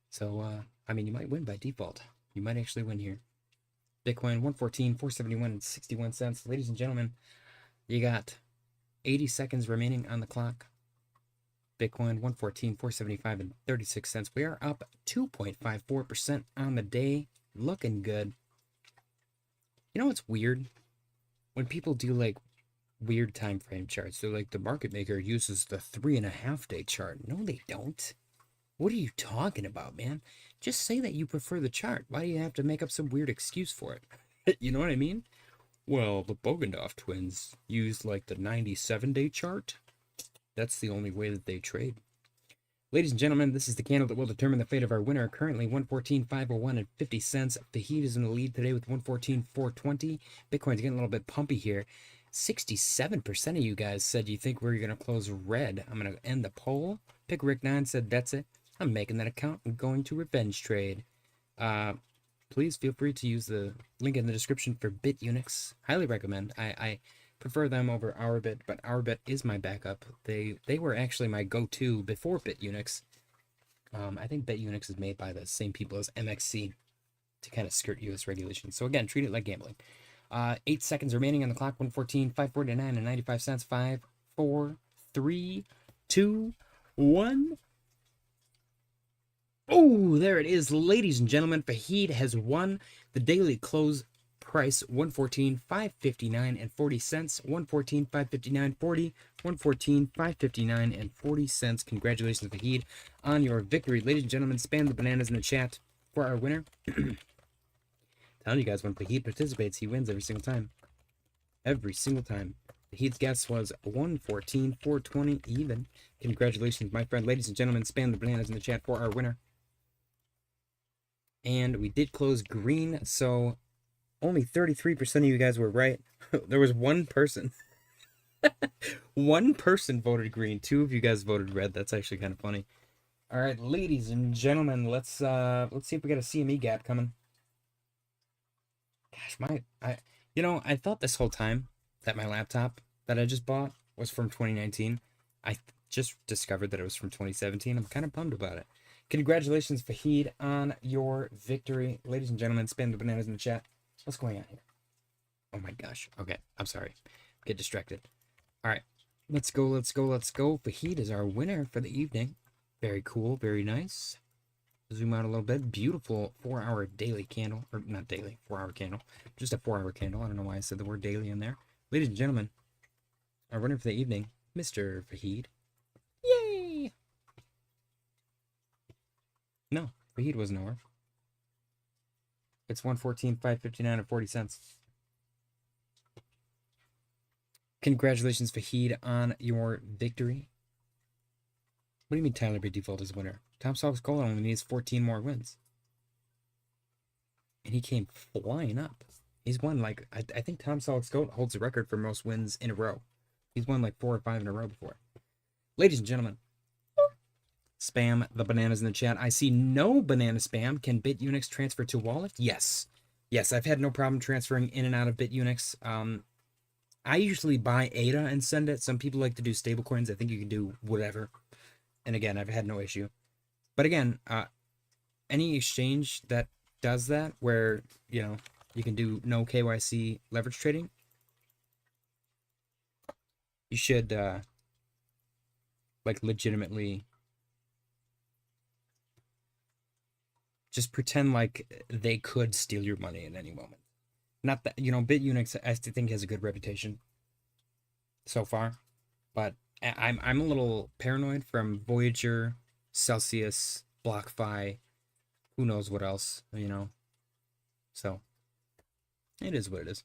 So, I mean, you might win by default. You might actually win here. Bitcoin 114, 471 and 61 cents. Ladies and gentlemen, you got 80 seconds remaining on the clock. Bitcoin 114, 475 and 36 cents. We are up 2.54% on the day. Looking good. You know what's weird? When people do like weird time frame charts, they're like, the market maker uses the 3.5 day chart. No, they don't. What are you talking about, man? Just say that you prefer the chart. Why do you have to make up some weird excuse for it? You know what I mean? Well, the Polkadot twins used like the 97-day chart. That's the only way that they trade. Ladies and gentlemen, this is the candle that will determine the fate of our winner. Currently 114, 501 and 50 cents. Fahid is in the lead today with 114, 420. Bitcoin's getting a little bit pumpy here. 67% of you guys said you think we're going to close red. I'm going to end the poll. Pick Rick 9 said that's it. I'm making that account. I'm going to revenge trade. Please feel free to use the link in the description for Bitunix. Highly recommend. I prefer them over Ourbit, but Ourbit is my backup. They were actually my go-to before Bitunix. I think Bitunix is made by the same people as MXC to kind of skirt US regulations. So again, treat it like gambling. 8 seconds remaining on the clock. 114, 549 and 95 cents. 5, 4, 3, 2, 1. Oh, there it is, ladies and gentlemen. Fahid has won the daily close price 114, 559 and 40 cents. 114, 559, 40. 114, 559 and 40 cents. Congratulations, Fahid, on your victory. Ladies and gentlemen, spam the bananas in the chat for our winner. Telling you guys, when Fahid participates, he wins every single time. Every single time. Fahid's guess was 114, 420 even. Congratulations, my friend. Ladies and gentlemen, spam the bananas in the chat for our winner. And we did close green, so only 33% of you guys were right. There was one person. One person voted green. 2 of you guys voted red. That's actually kind of funny. All right, ladies and gentlemen, let's see if we got a CME gap coming. Gosh, I thought this whole time that my laptop that I just bought was from 2019. I just discovered that it was from 2017. I'm kind of bummed about it. Congratulations, Fahid, on your victory. Ladies and gentlemen, spam the bananas in the chat. What's going on here? Oh my gosh. Okay, I'm sorry. Get distracted. All right, let's go, let's go, let's go. Fahid is our winner for the evening. Very cool, very nice. Zoom out a little bit. Beautiful 4-hour daily candle. Or not daily, 4-hour candle. Just a 4-hour candle. I don't know why I said the word daily in there. Ladies and gentlemen, our winner for the evening, Mr. Fahid. Yay! No, Fahid wasn't over. It's 114, 559 and 40 cents. Congratulations, Fahid, on your victory. What do you mean Tyler by default is winner? Tom Selleck's goal only needs 14 more wins. And he came flying up. He's won like, I think Tom Selleck's goal holds the record for most wins in a row. He's won like 4 or 5 in a row before. Ladies and gentlemen, spam the bananas in the chat. I see no banana spam. Can Bitunix transfer to wallet? Yes. Yes, I've had no problem transferring in and out of Bitunix. I usually buy ADA and send it. Some people like to do stablecoins. I think you can do whatever. And again, I've had no issue. But again, any exchange that does that, where, you know, you can do no KYC leverage trading, You should like legitimately just pretend like they could steal your money at any moment. Not that, you know, Bitunix I still think has a good reputation so far, but I'm a little paranoid from Voyager, Celsius, BlockFi, who knows what else, you know. So it is what it is.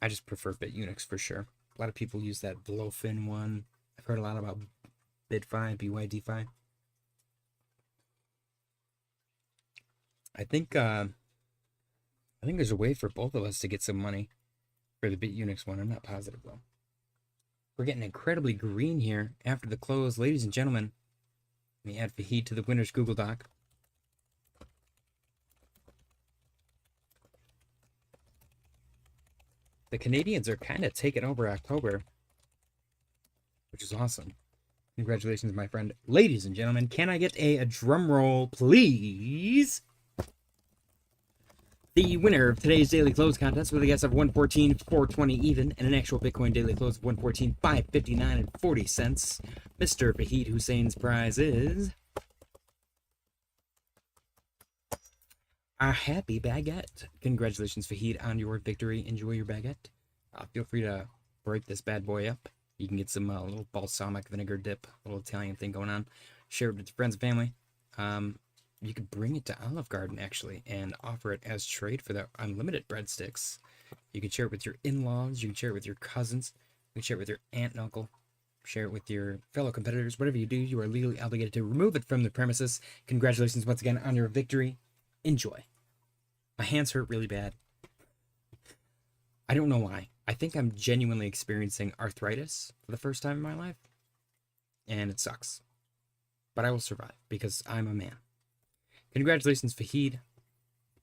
I just prefer Bitunix for sure. A lot of people use that Blowfin one. I've heard a lot about BitFi, BYDFi. I think there's a way for both of us to get some money for the Bitunix one. I'm not positive though. We're getting incredibly green here after the close, ladies and gentlemen. Let me add Fahid to the winner's Google Doc. The Canadians are kind of taking over October, which is awesome. Congratulations, my friend. Ladies and gentlemen, can I get a drum roll, please? The winner of today's daily close contest with a guess of 114.420 even and an actual Bitcoin daily close of 114.559 and 40 cents. Mr. Fahid Hussein's prize is a happy baguette. Congratulations, Fahid, on your victory. Enjoy your baguette. Feel free to break this bad boy up. You can get some little balsamic vinegar dip, little Italian thing going on. Share it with your friends and family. You could bring it to Olive Garden, actually, and offer it as trade for the unlimited breadsticks. You can share it with your in-laws. You can share it with your cousins. You can share it with your aunt and uncle. Share it with your fellow competitors. Whatever you do, you are legally obligated to remove it from the premises. Congratulations once again on your victory. Enjoy. My hands hurt really bad. I don't know why. I think I'm genuinely experiencing arthritis for the first time in my life. And it sucks. But I will survive because I'm a man. Congratulations, Fahid.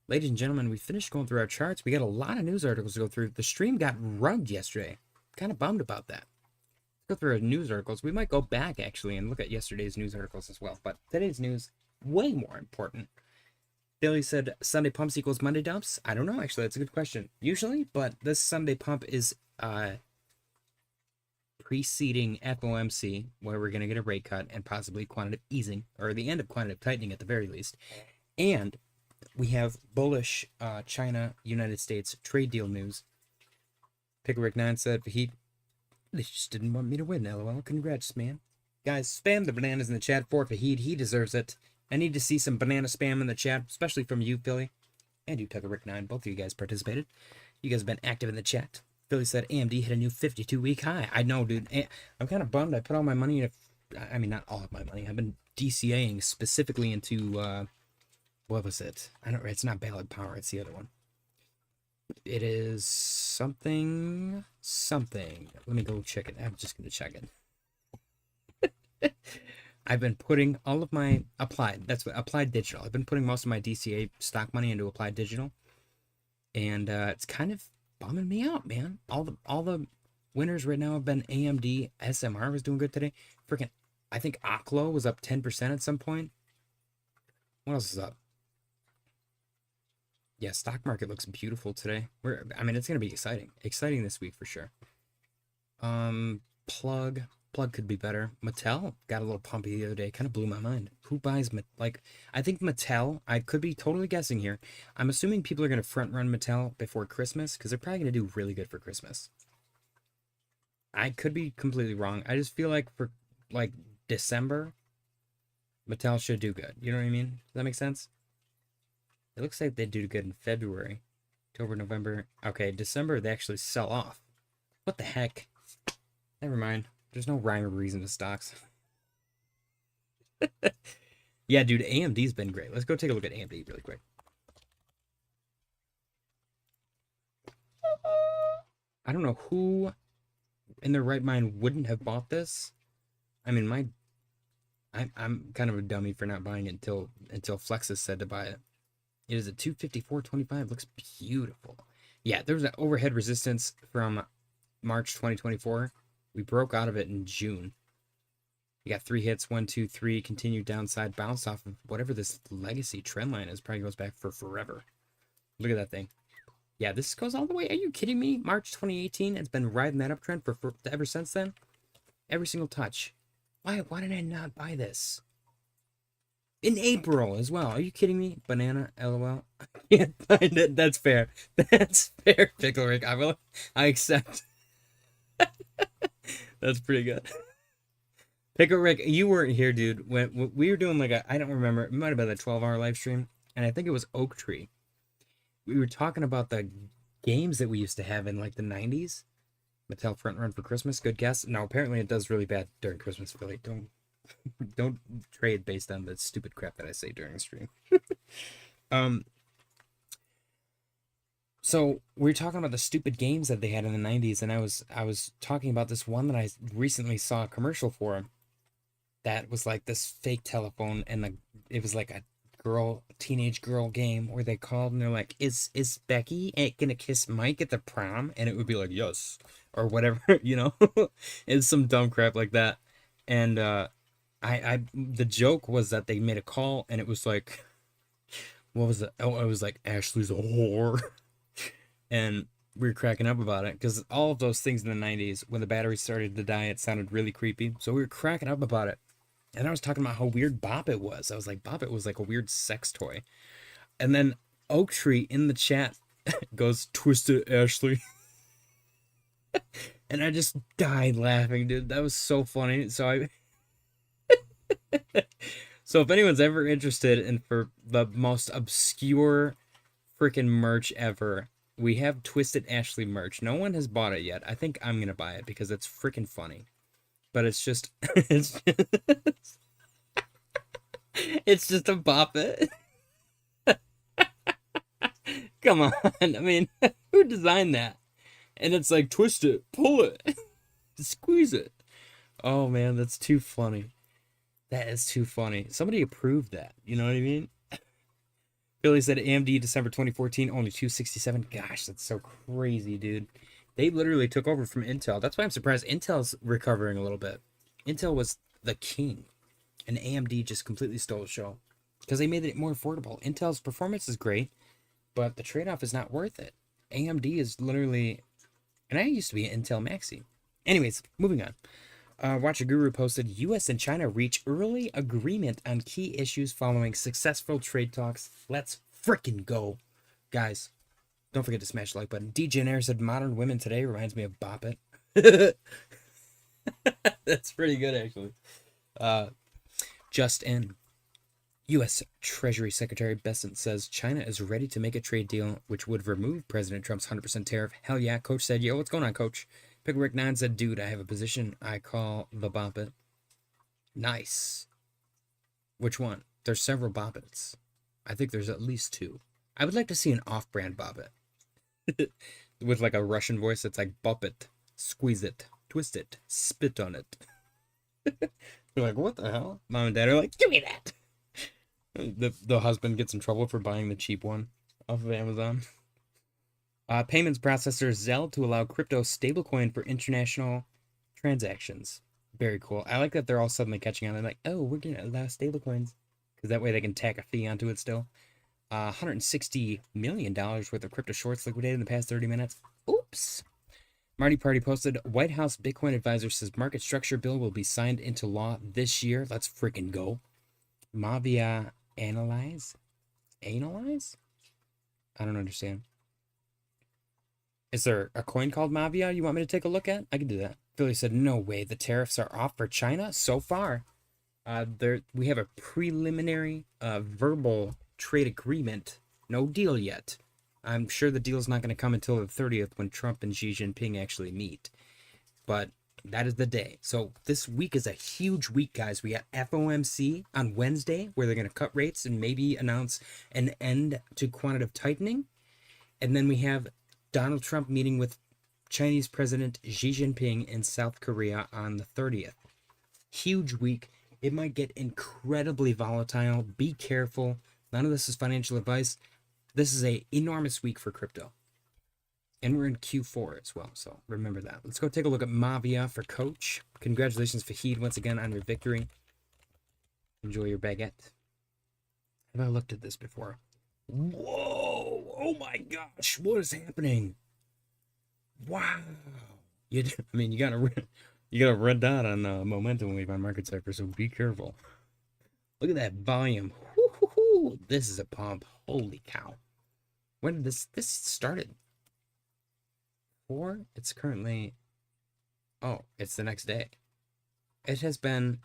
Ladies and gentlemen, we finished going through our charts. We got a lot of news articles to go through. The stream got rugged yesterday. Kind of bummed about that. Let's go through our news articles. We might go back, actually, and look at yesterday's news articles as well. But today's news, way more important. Billy said Sunday pumps equals Monday dumps. I don't know, actually. That's a good question. Usually, but this Sunday pump is preceding FOMC, where we're going to get a rate cut and possibly quantitative easing, or the end of quantitative tightening at the very least. And we have bullish China-United States trade deal news. Pickerick9 said, Fahid, they just didn't want me to win, LOL. Congrats, man. Guys, spam the bananas in the chat for Fahid. He deserves it. I need to see some banana spam in the chat, especially from you, Philly. And you, Pickerick9. Both of you guys participated. You guys have been active in the chat. Philly said AMD hit a new 52-week high. I know, dude. I'm kind of bummed. I put all my money in I mean, not all of my money. I've been DCAing specifically into, what was it? I don't. It's not Ballad Power. It's the other one. It is something. Let me go check it. I'm just going to check it. I've been putting all of my Applied. That's what Applied Digital. I've been putting most of my DCA stock money into Applied Digital. And it's kind of bumming me out, man. All the winners right now have been AMD. SMR was doing good today. Freaking, I think Oklo was up 10% at some point. What else is up? Yeah, stock market looks beautiful today. I mean, it's gonna be exciting this week for sure. Plug could be better. Mattel got a little pumpy the other day. Kind of blew my mind. Who buys I think Mattel, I could be totally guessing here. I'm assuming people are going to front run Mattel before Christmas because they're probably going to do really good for Christmas. I could be completely wrong. I just feel like for like December, Mattel should do good. You know what I mean? Does that make sense? It looks like they do good in February, October, November. Okay, December they actually sell off. What the heck? Never mind. There's no rhyme or reason to stocks. Yeah, dude, AMD's been great. Let's go take a look at AMD really quick. I don't know who in their right mind wouldn't have bought this. I mean, I'm kind of a dummy for not buying it until Flexus said to buy it. It is a 254.25. Looks beautiful. Yeah, there was an overhead resistance from March 2024. We broke out of it in June. You got 3 hits, 1, 2, 3, continued downside, bounce off of whatever this legacy trend line is. Probably goes back for forever. Look at that thing. Yeah, this goes all the way. Are you kidding me? March 2018. It's been riding that uptrend for ever since then. Every single touch. Why did I not buy this? In April as well. Are you kidding me? Banana, LOL. I can't find it. That's fair. That's fair, Pickle Rick. I accept. That's pretty good. Pickle Rick, you weren't here, dude. When we were doing like I don't remember. It might have been a 12-hour live stream. And I think it was Oak Tree. We were talking about the games that we used to have in like the 90s. Mattel Front Run for Christmas. Good guess. No, apparently it does really bad during Christmas, Philly. Don't trade based on the stupid crap that I say during the stream. So we were talking about the stupid games that they had in the 90s, and I was talking about this one that I recently saw a commercial for that was like this fake telephone, and it was like a teenage girl game where they called and they're like, is Becky gonna kiss Mike at the prom? And it would be like, yes, or whatever, you know. It's some dumb crap like that. And the joke was that they made a call and it was like, what was it? Oh, it was like, Ashley's a whore. And we were cracking up about it because all of those things in the 90s, when the battery started to die, it sounded really creepy. So we were cracking up about it. And I was talking about how weird Bop It was. I was like, Bop It was like a weird sex toy. And then Oak Tree in the chat goes, Twisted Ashley. And I just died laughing, dude. That was so funny. So if anyone's ever interested in for the most obscure freaking merch ever, we have Twisted Ashley merch. No one has bought it yet. I think I'm gonna buy it because it's freaking funny. But it's just it's just a Bop It. Come on. I mean, who designed that? And it's like, twist it, pull it, squeeze it. Oh man, that's too funny. That is too funny. Somebody approved that. You know what I mean? Billy said AMD December 2014, only 267. Gosh, that's so crazy, dude. They literally took over from Intel. That's why I'm surprised Intel's recovering a little bit. Intel was the king, and AMD just completely stole the show because they made it more affordable. Intel's performance is great, but the trade-off is not worth it. AMD is literally, and I used to be an Intel maxi. Anyways, moving on. Watcher Guru posted, U.S. and China reach early agreement on key issues following successful trade talks. Let's frickin' go. Guys, don't forget to smash the like button. DJNair said, modern women today reminds me of Bop It. That's pretty good, actually. Just in. U.S. Treasury Secretary Bessent says China is ready to make a trade deal which would remove President Trump's 100% tariff. Hell yeah. Coach said, yo, what's going on, Coach? Pickrick9 said, dude, I have a position I call the Bop It. Nice. Which one? There's several Bop Its. I think there's at least two. I would like to see an off-brand Bop It. With like a Russian voice that's like, bop it, squeeze it, twist it, spit on it. You're like, what the hell? Mom and dad are like, give me that. The husband gets in trouble for buying the cheap one off of Amazon. Payments processor Zelle to allow crypto stablecoin for international transactions. Very cool. I like that they're all suddenly catching on. They're like, oh, we're going to allow stablecoins. Because that way they can tack a fee onto it still. $160 million worth of crypto shorts liquidated in the past 30 minutes. Oops. Marty Party posted, White House Bitcoin advisor says market structure bill will be signed into law this year. Let's freaking go. Mavia analyze? Analyze? I don't understand. Is there a coin called Mavia you want me to take a look at? I can do that. Philly said, no way. The tariffs are off for China so far. We have a preliminary verbal trade agreement. No deal yet. I'm sure the deal's not going to come until the 30th when Trump and Xi Jinping actually meet. But that is the day. So this week is a huge week, guys. We got FOMC on Wednesday where they're going to cut rates and maybe announce an end to quantitative tightening. And then we have Donald Trump meeting with Chinese President Xi Jinping in South Korea on the 30th. Huge week. It might get incredibly volatile. Be careful. None of this is financial advice. This is an enormous week for crypto. And we're in Q4 as well, so remember that. Let's go take a look at Mavia for Coach. Congratulations, Fahid, once again on your victory. Enjoy your baguette. Have I looked at this before? Whoa! Oh my gosh! What is happening? Wow! You gotta. You got a red dot on the momentum wave on market cipher, so be careful. Look at that volume. Woo-hoo-hoo. This is a pump. Holy cow. When did this started? 4? It's currently... Oh, it's the next day. It has been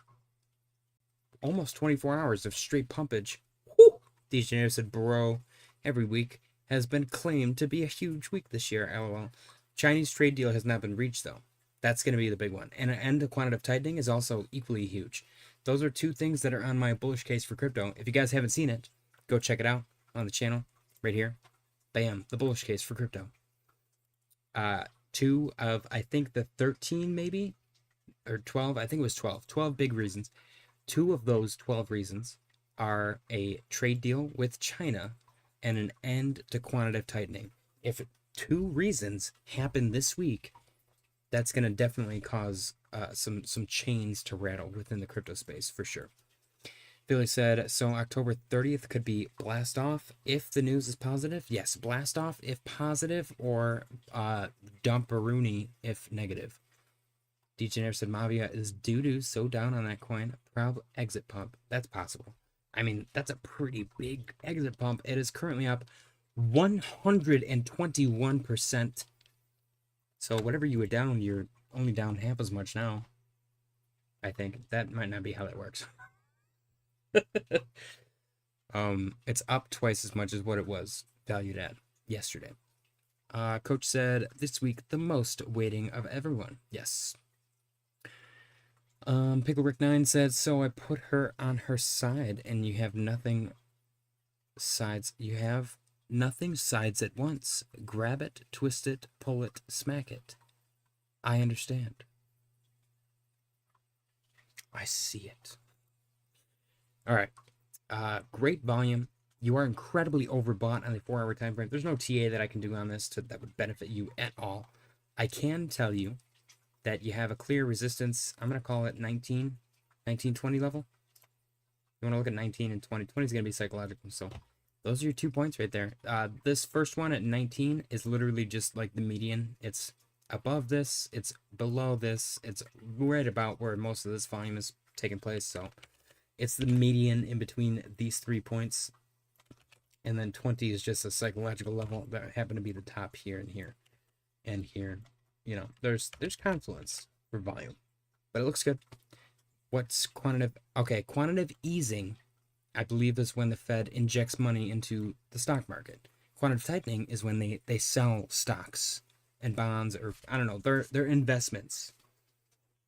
almost 24 hours of straight pumpage. Woo! DJ said, bro, every week has been claimed to be a huge week this year. LOL. Chinese trade deal has not been reached, though. That's going to be the big one. And an end to quantitative tightening is also equally huge. Those are two things that are on my bullish case for crypto. If you guys haven't seen it, go check it out on the channel right here. Bam, the bullish case for crypto. 2 of, I think, the 13 maybe, or 12, I think it was 12 big reasons. 2 of those 12 reasons are a trade deal with China and an end to quantitative tightening. If 2 reasons happen this week, that's going to definitely cause some chains to rattle within the crypto space for sure. Billy said, so October 30th could be blast off if the news is positive. Yes, blast off if positive, or dump-a-rooney if negative. DJ said, Mavia is doo-doo so down on that coin. Proud exit pump. That's possible. I mean, that's a pretty big exit pump. It is currently up 121%. So whatever you were down, you're only down half as much now. I think that might not be how that works. It's up twice as much as what it was valued at yesterday. Coach said this week the most waiting of everyone. Yes. Pickle Rick 9 said, so I put her on her side and you have nothing sides. You have nothing sides at once. Grab it, twist it, pull it, smack it. I understand. I see it. All right. Great volume. You are incredibly overbought on the 4-hour time frame. There's no TA that I can do on this that would benefit you at all. I can tell you that you have a clear resistance. I'm going to call it 19, 20 level. You want to look at 19 and 20. 20 is going to be psychological. So those are your 2 points right there. This first one at 19 is literally just like the median. It's above this. It's below this. It's right about where most of this volume is taking place. So it's the median in between these 3 points. And then 20 is just a psychological level that happen to be the top here and here and here. You know, there's confluence for volume, but it looks good. What's quantitative? Okay, quantitative easing, I believe, is when the Fed injects money into the stock market. Quantitative tightening is when they sell stocks and bonds, or I don't know, their investments.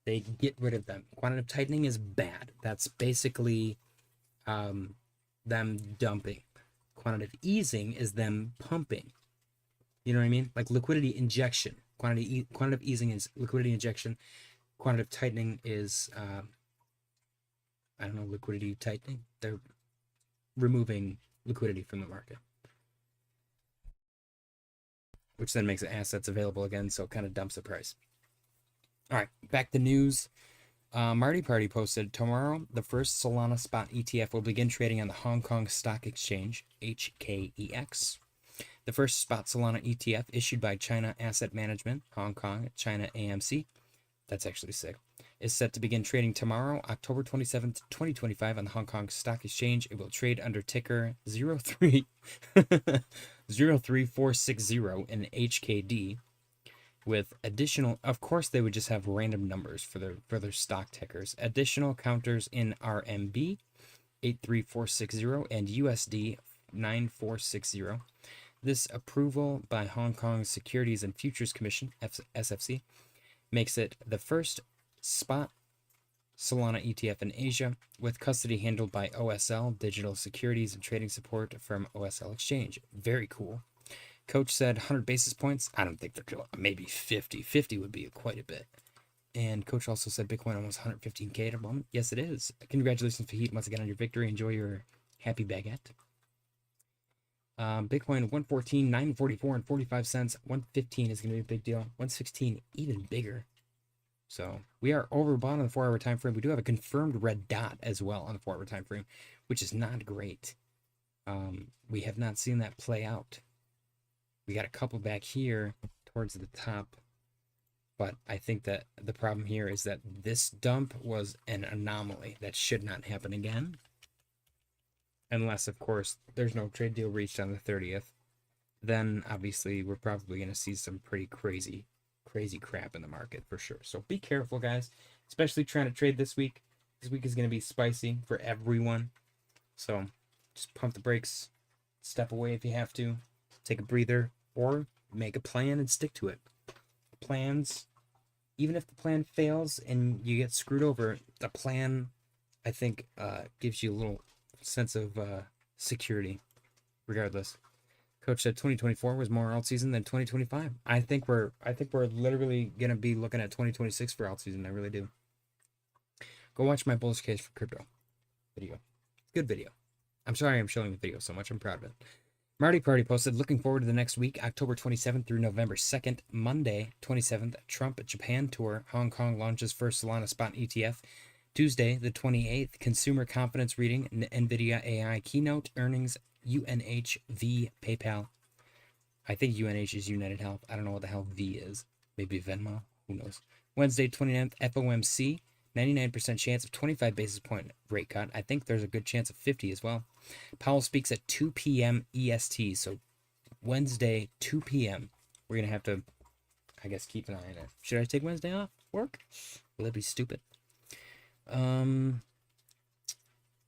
They get rid of them. Quantitative tightening is bad. That's basically them dumping. Quantitative easing is them pumping. You know what I mean? Like liquidity injection. Quantitative easing is liquidity injection. Quantitative tightening is, I don't know, liquidity tightening. They're removing liquidity from the market, which then makes assets available again, so it kind of dumps the price. All right, back to news. Marty Party posted, tomorrow, the first Solana spot ETF will begin trading on the Hong Kong Stock Exchange, HKEX. The first spot Solana ETF issued by China Asset Management, Hong Kong, China AMC, that's actually sick, is set to begin trading tomorrow, October 27th, 2025 on the Hong Kong Stock Exchange. It will trade under ticker 03460 in HKD with additional, of course they would just have random numbers for their stock tickers, additional counters in RMB 83460 and USD 9460. This approval by Hong Kong Securities and Futures Commission, SFC, makes it the first spot Solana ETF in Asia, with custody handled by OSL, Digital Securities and Trading Support from OSL Exchange. Very cool. Coach said 100 basis points. I don't think they're cool. Maybe 50. 50 would be quite a bit. And Coach also said Bitcoin almost 115K at the moment. Yes, it is. Congratulations, Fahid, once again on your victory. Enjoy your happy baguette. Bitcoin 114, 944 and 45 cents. 115 is going to be a big deal. 116 even bigger. So we are overbought on the 4-hour time frame. We do have a confirmed red dot as well on the 4-hour time frame, which is not great. We have not seen that play out. We got a couple back here towards the top. But I think that the problem here is that this dump was an anomaly that should not happen again. Unless, of course, there's no trade deal reached on the 30th. Then, obviously, we're probably going to see some pretty crazy crap in the market for sure. So be careful, guys, especially trying to trade this week. This week is going to be spicy for everyone. So just pump the brakes, step away if you have to, take a breather, or make a plan and stick to it. Plans, even if the plan fails and you get screwed over, the plan, I think, gives you a little sense of security regardless. Coach said 2024 was more alt season than 2025. I think we're literally gonna be looking at 2026 for alt season. I really do. Go watch my bullish case for crypto video. Good video. I'm sorry I'm showing the video so much. I'm proud of it. Marty Party posted, looking forward to the next week, October 27th through November 2nd, Monday 27th, Trump Japan tour. Hong Kong launches first Solana spot ETF. Tuesday the 28th, consumer confidence reading, NVIDIA AI keynote, earnings, UNH, V, PayPal. I think UNH is United Health. I don't know what the hell V is. Maybe Venmo. Who knows? Wednesday 29th, FOMC. 99% chance of 25 basis point rate cut. I think there's a good chance of 50 as well. Powell speaks at 2 p.m. EST. So Wednesday, 2 p.m. We're going to have to, I guess, keep an eye on it. Should I take Wednesday off work? Will that be stupid?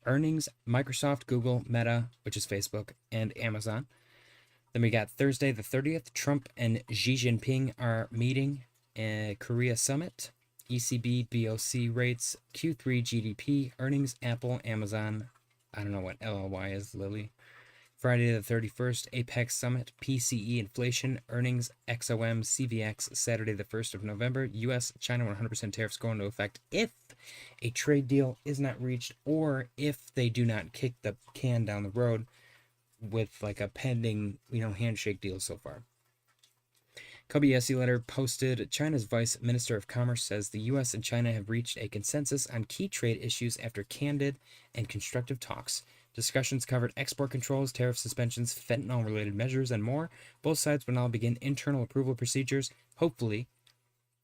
Earnings, Microsoft, Google, Meta, which is Facebook, and Amazon. Then we got Thursday the 30th. Trump and Xi Jinping are meeting at Korea Summit. ECB, BOC rates, Q3 GDP, earnings, Apple, Amazon. I don't know what LLY is, Lily. Friday the 31st, Apex Summit, PCE inflation, earnings, XOM, CVX, Saturday the 1st of November, US, China 100% tariffs go into effect if a trade deal is not reached or if they do not kick the can down the road with like a pending, handshake deal so far. Kobayashi letter posted, China's Vice Minister of Commerce says the U.S. and China have reached a consensus on key trade issues after candid and constructive talks. Discussions covered export controls, tariff suspensions, fentanyl-related measures, and more. Both sides will now begin internal approval procedures. Hopefully,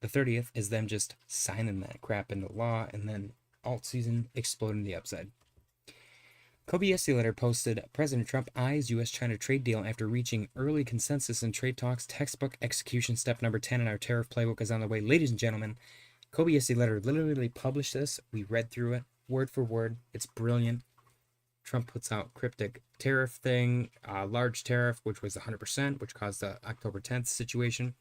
the 30th is them just signing that crap into law, and then alt season exploding the upside. Kobayashi letter posted, President Trump eyes U.S.-China trade deal after reaching early consensus in trade talks. Textbook execution step number 10 in our tariff playbook is on the way. Ladies and gentlemen, Kobayashi letter literally published this. We read through it word for word. It's brilliant. Trump puts out cryptic tariff thing, large tariff, which was 100%, which caused the October 10th situation.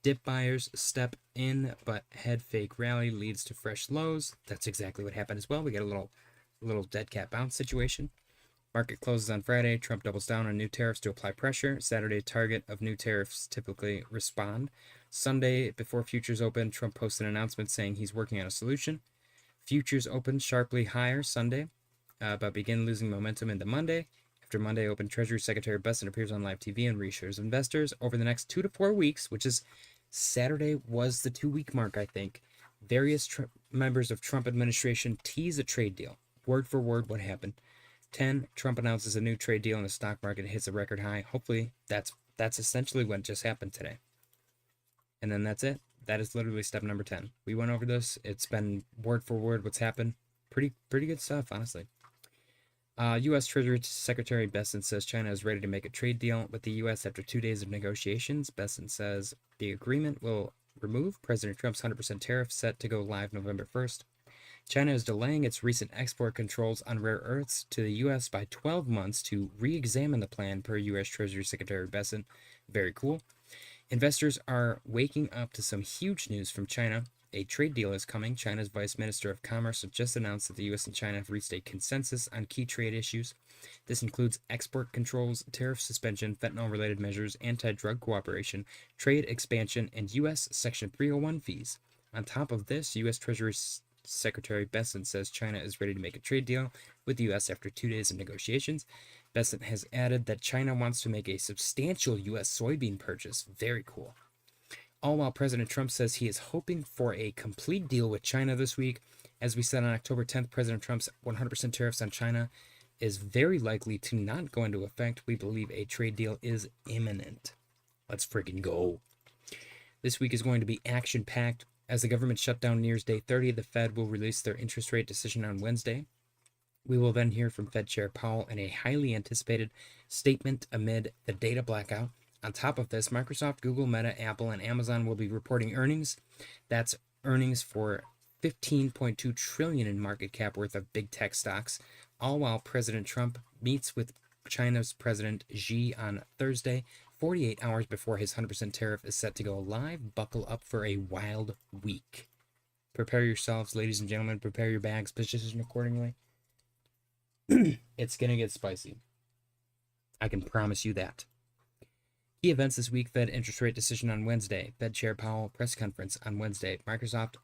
Dip buyers step in, but head fake rally leads to fresh lows. That's exactly what happened as well. We got a little dead cat bounce situation. Market closes on Friday. Trump doubles down on new tariffs to apply pressure. Saturday, target of new tariffs typically respond. Sunday, before futures open, Trump posted an announcement saying he's working on a solution. Futures opened sharply higher Sunday, but begin losing momentum into Monday. After Monday open, Treasury Secretary Bessent appears on live TV and reassures investors over the next 2 to 4 weeks, which is Saturday was the 2-week mark, I think. Various members of Trump administration tease a trade deal. Word for word what happened. 10, Trump announces a new trade deal and the stock market hits a record high. Hopefully, that's essentially what just happened today. And then that's it. That is literally step number 10. We went over this. It's been word for word what's happened. Pretty good stuff, honestly. U.S. Treasury Secretary Bessent says China is ready to make a trade deal with the U.S. after 2 days of negotiations. Bessent says the agreement will remove President Trump's 100% tariff set to go live November 1st. China is delaying its recent export controls on rare earths to the U.S. by 12 months to re-examine the plan, per U.S. Treasury Secretary Bessent. Very cool. Investors are waking up to some huge news from China. A trade deal is coming. China's Vice Minister of Commerce just announced that the U.S. and China have reached a consensus on key trade issues. This includes export controls, tariff suspension, fentanyl-related measures, anti-drug cooperation, trade expansion, and U.S. Section 301 fees. On top of this, U.S. Treasury Secretary Bessent says China is ready to make a trade deal with the U.S. after 2 days of negotiations. Bessent has added that China wants to make a substantial U.S. soybean purchase. Very cool. All while President Trump says he is hoping for a complete deal with China this week. As we said on October 10th, President Trump's 100% tariffs on China is very likely to not go into effect. We believe a trade deal is imminent. Let's freaking go. This week is going to be action-packed. As the government shutdown nears day 30, the Fed will release their interest rate decision on Wednesday. We will then hear from Fed Chair Powell in a highly anticipated statement amid the data blackout. On top of this, Microsoft, Google, Meta, Apple, and Amazon will be reporting earnings. That's earnings for $15.2 trillion in market cap worth of big tech stocks, all while President Trump meets with China's President Xi on Thursday, 48 hours before his 100% tariff is set to go live. Buckle up for a wild week. Prepare yourselves, ladies and gentlemen. Prepare your bags, position accordingly. It's going to get spicy. I can promise you that. Key events this week: Fed interest rate decision on Wednesday. Fed Chair Powell press conference on Wednesday. Microsoft,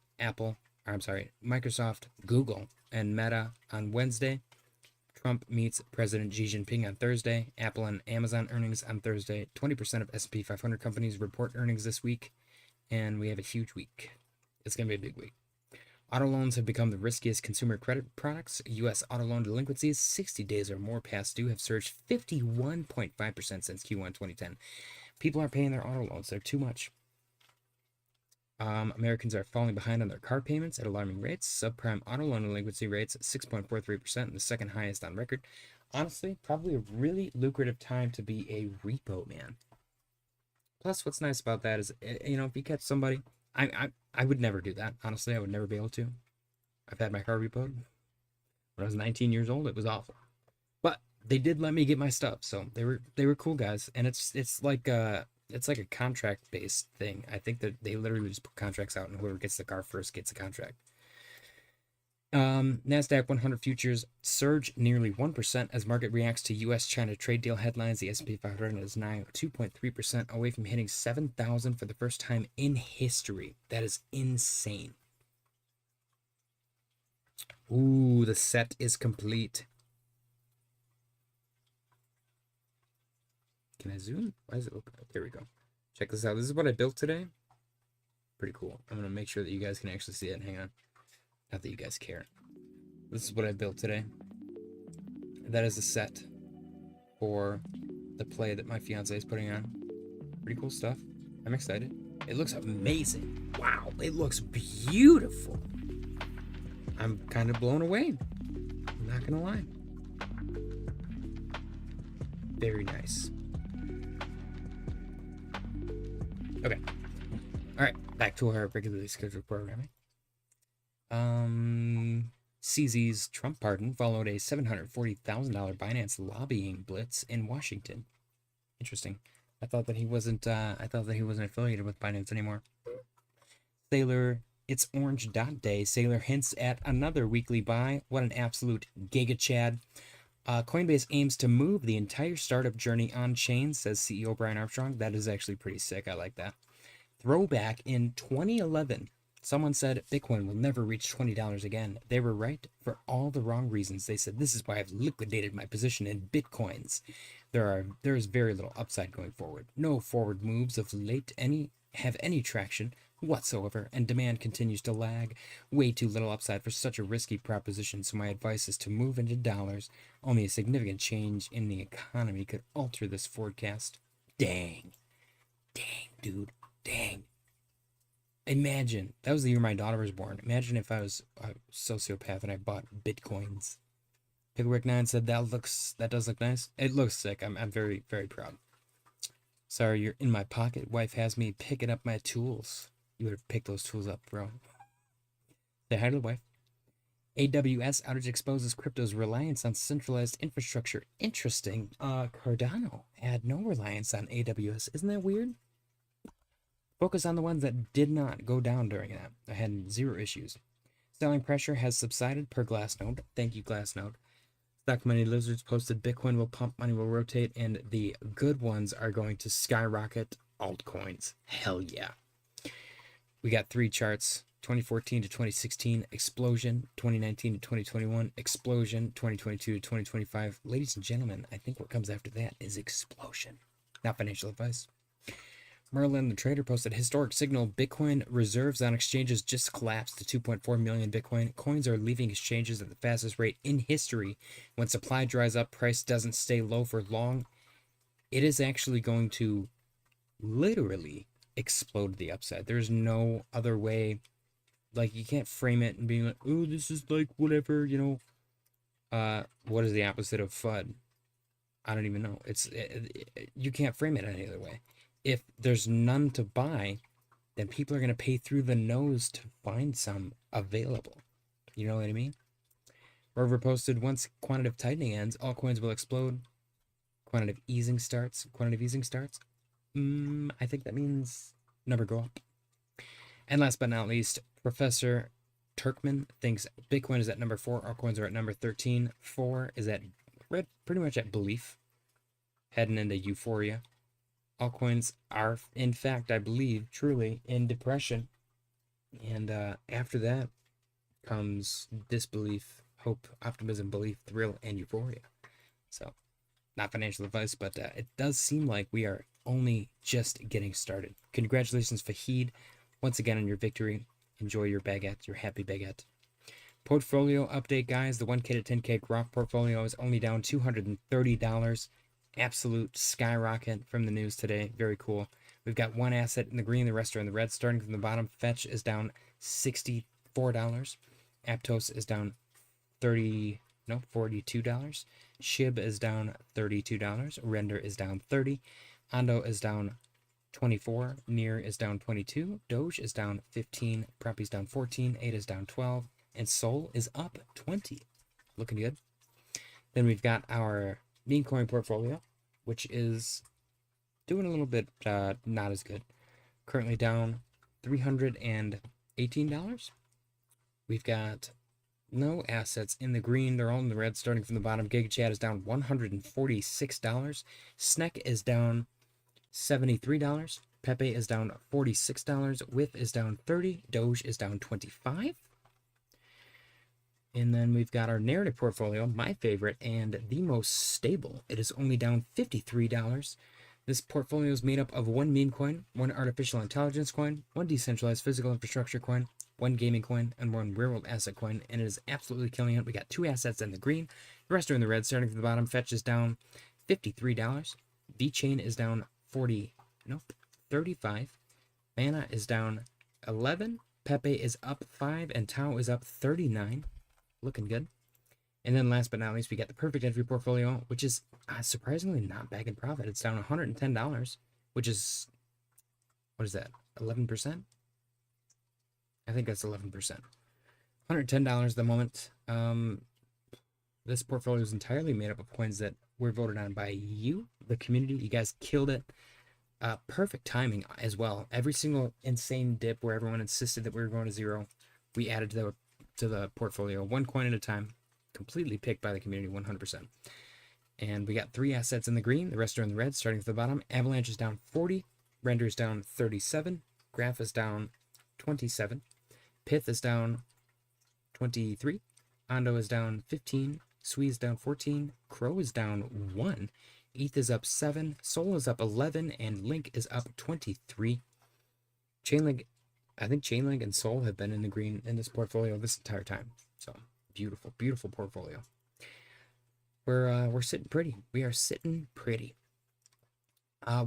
Google, and Meta on Wednesday. Trump meets President Xi Jinping on Thursday. Apple and Amazon earnings on Thursday. 20% of S&P 500 companies report earnings this week. And we have a huge week. It's going to be a big week. Auto loans have become the riskiest consumer credit products. U.S. auto loan delinquencies 60 days or more past due have surged 51.5% since Q1 2010. People are paying their auto loans. They're too much. Americans are falling behind on their car payments at alarming rates. Subprime auto loan delinquency rates 6.43%, the second highest on record. Honestly, probably a really lucrative time to be a repo man. Plus, what's nice about that is, you know, if you catch somebody, I would never do that. Honestly, I would never be able to. I've had my car repoed. When I was 19 years old, it was awful. But they did let me get my stuff, so they were cool guys. And it's like a contract-based thing. I think that they literally just put contracts out, and whoever gets the car first gets a contract. NASDAQ 100 futures surge nearly 1% as market reacts to U.S.-China trade deal headlines. The S&P 500 is now 2.3% away from hitting 7,000 for the first time in history. That is insane. Ooh, the set is complete. Can I zoom? Why does it look? There we go. Check this out. This is what I built today. Pretty cool. I'm going to make sure that you guys can actually see it. Hang on. Not that you guys care. This is what I built today. That is a set for the play that my fiance is putting on. Pretty cool stuff. I'm excited. It looks amazing. Wow, it looks beautiful. I'm kind of blown away. I'm not gonna lie. Very nice. Okay. All right, back to our regularly scheduled programming. CZ's Trump pardon followed a $740,000 Binance lobbying blitz in Washington. Interesting. I thought that he wasn't affiliated with Binance anymore. Sailor, it's Orange Dot Day. Sailor hints at another weekly buy. What an absolute giga chad. Coinbase aims to move the entire startup journey on chain, says CEO Brian Armstrong. That is actually pretty sick. I like that. Throwback in 2011. Someone said Bitcoin will never reach $20 again. They were right for all the wrong reasons. They said, this is why I've liquidated my position in Bitcoins. There is very little upside going forward. No forward moves of late have any traction whatsoever, and demand continues to lag. Way too little upside for such a risky proposition, so my advice is to move into dollars. Only a significant change in the economy could alter this forecast. Dang. Dang, dude. Dang. Imagine, that was the year my daughter was born. Imagine if I was a sociopath and I bought Bitcoins. Pickwick 9 said that does look nice. It looks sick. I'm very, very proud. Sorry, you're in my pocket. Wife has me picking up my tools. You better pick those tools up, bro. Say hi to the wife. AWS outage exposes crypto's reliance on centralized infrastructure. Interesting. Cardano had no reliance on AWS. Isn't that weird? Focus on the ones that did not go down during that. I had zero issues. Selling pressure has subsided per Glassnode. Thank you, Glassnode. Stock Money Lizards posted Bitcoin will pump, money will rotate, and the good ones are going to skyrocket. Altcoins. Hell yeah. We got three charts. 2014 to 2016, explosion. 2019 to 2021, explosion. 2022 to 2025. Ladies and gentlemen, I think what comes after that is explosion. Not financial advice. Merlin the Trader posted historic signal. Bitcoin reserves on exchanges just collapsed to 2.4 million Bitcoin. Coins are leaving exchanges at the fastest rate in history. When supply dries up, price doesn't stay low for long. It is actually going to literally explode to the upside. There's no other way. Like, you can't frame it and being like, oh, this is like whatever, you know. What is the opposite of FUD? I don't even know. You can't frame it any other way. If there's none to buy, then people are going to pay through the nose to find some available. You know what I mean? Rover posted, once quantitative tightening ends, altcoins will explode. Quantitative easing starts. Quantitative easing starts. I think that means number go up. And last but not least, Professor Turkman thinks Bitcoin is at number 4. Altcoins are at number 13. 4 is at pretty much at belief, heading into euphoria. Altcoins are, in fact, I believe, truly in depression. And after that comes disbelief, hope, optimism, belief, thrill, and euphoria. So, not financial advice, but it does seem like we are only just getting started. Congratulations, Fahid, once again on your victory. Enjoy your baguette, your happy baguette. Portfolio update, guys. The 1K to 10K Grok portfolio is only down $230. Absolute skyrocket from the news today. Very cool. We've got one asset in the green, the rest are in the red. Starting from the bottom, Fetch is down $64. Aptos is down $42. Shib is down $32. Render is down $30. Ondo is down 24. Near is down 22. Doge is down 15. Preppy is down 14. ADA is down 12. And Sol is up 20. Looking good. Then we've got our meme coin portfolio, which is doing a little bit not as good. Currently down $318. We've got no assets in the green. They're all in the red, starting from the bottom. GigaChat is down $146. SNEK is down $73. Pepe is down $46. With is down $30. Doge is down $25. And then we've got our narrative portfolio, my favorite and the most stable. It is only down $53. This portfolio is made up of one meme coin, one artificial intelligence coin, one decentralized physical infrastructure coin, one gaming coin, and one real-world asset coin, and it is absolutely killing it. We got 2 assets in the green, the rest are in the red. Starting from the bottom, Fetch is down $53. VeChain is down 35. Mana is down 11. Pepe is up 5, and Tau is up 39. Looking good. And then last but not least, we got the perfect entry portfolio, which is surprisingly not back in profit. It's down $110, which is, what is that, 11%? I think that's 11%. $110 at the moment. This portfolio is entirely made up of coins that were voted on by you, the community. You guys killed it. Perfect timing as well. Every single insane dip where everyone insisted that we were going to zero, we added to the portfolio, one coin at a time, completely picked by the community, 100%. And we got 3 assets in the green, the rest are in the red. Starting at the bottom, Avalanche is down 40, Render is down 37, Graph is down 27, Pith is down 23, Ondo is down 15, Sui is down 14, Crow is down 1, ETH is up 7, Sol is up 11, and Link is up 23. Chainlink, I think Chainlink and Sol have been in the green in this portfolio this entire time. So beautiful, beautiful portfolio. We're sitting pretty. We are sitting pretty.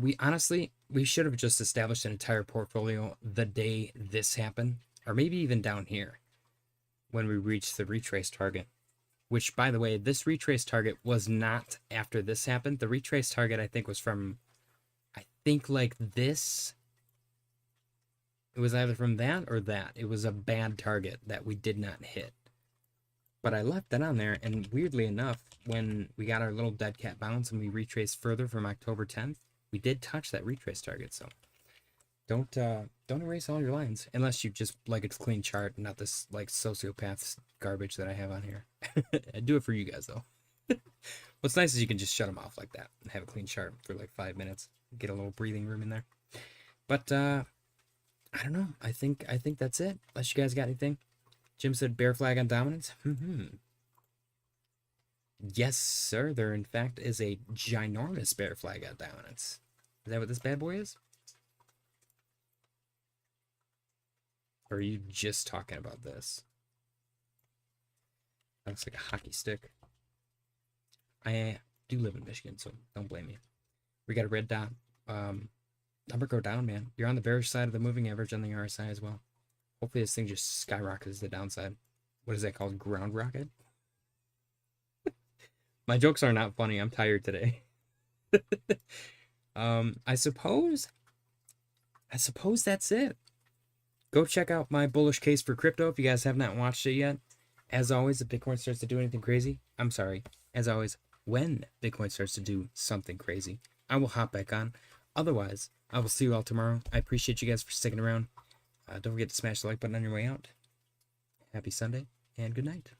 We should have just established an entire portfolio the day this happened, or maybe even down here when we reached the retrace target. Which, by the way, this retrace target was not after this happened. The retrace target, I think, was from, I think, like this. It was either from that or that. It was a bad target that we did not hit. But I left that on there, and weirdly enough, when we got our little dead cat bounce and we retraced further from October 10th, we did touch that retrace target. So don't erase all your lines unless you just like a clean chart, not this like sociopath garbage that I have on here. I do it for you guys though. What's nice is you can just shut them off like that and have a clean chart for like 5 minutes, get a little breathing room in there. But I don't know. I think that's it. Unless you guys got anything. Jim said bear flag on dominance. Yes, sir. There in fact is a ginormous bear flag on dominance. Is that what this bad boy is? Or are you just talking about this? That looks like a hockey stick. I do live in Michigan, so don't blame me. We got a red dot. Number go down, man. You're on the bearish side of the moving average on the RSI as well. Hopefully this thing just skyrockets the downside. What is that called? Ground rocket? My jokes are not funny. I'm tired today. I suppose that's it. Go check out my bullish case for crypto if you guys have not watched it yet. As always, if Bitcoin starts to do anything crazy, I'm sorry. As always, when Bitcoin starts to do something crazy, I will hop back on. Otherwise, I will see you all tomorrow. I appreciate you guys for sticking around. Don't forget to smash the like button on your way out. Happy Sunday and good night.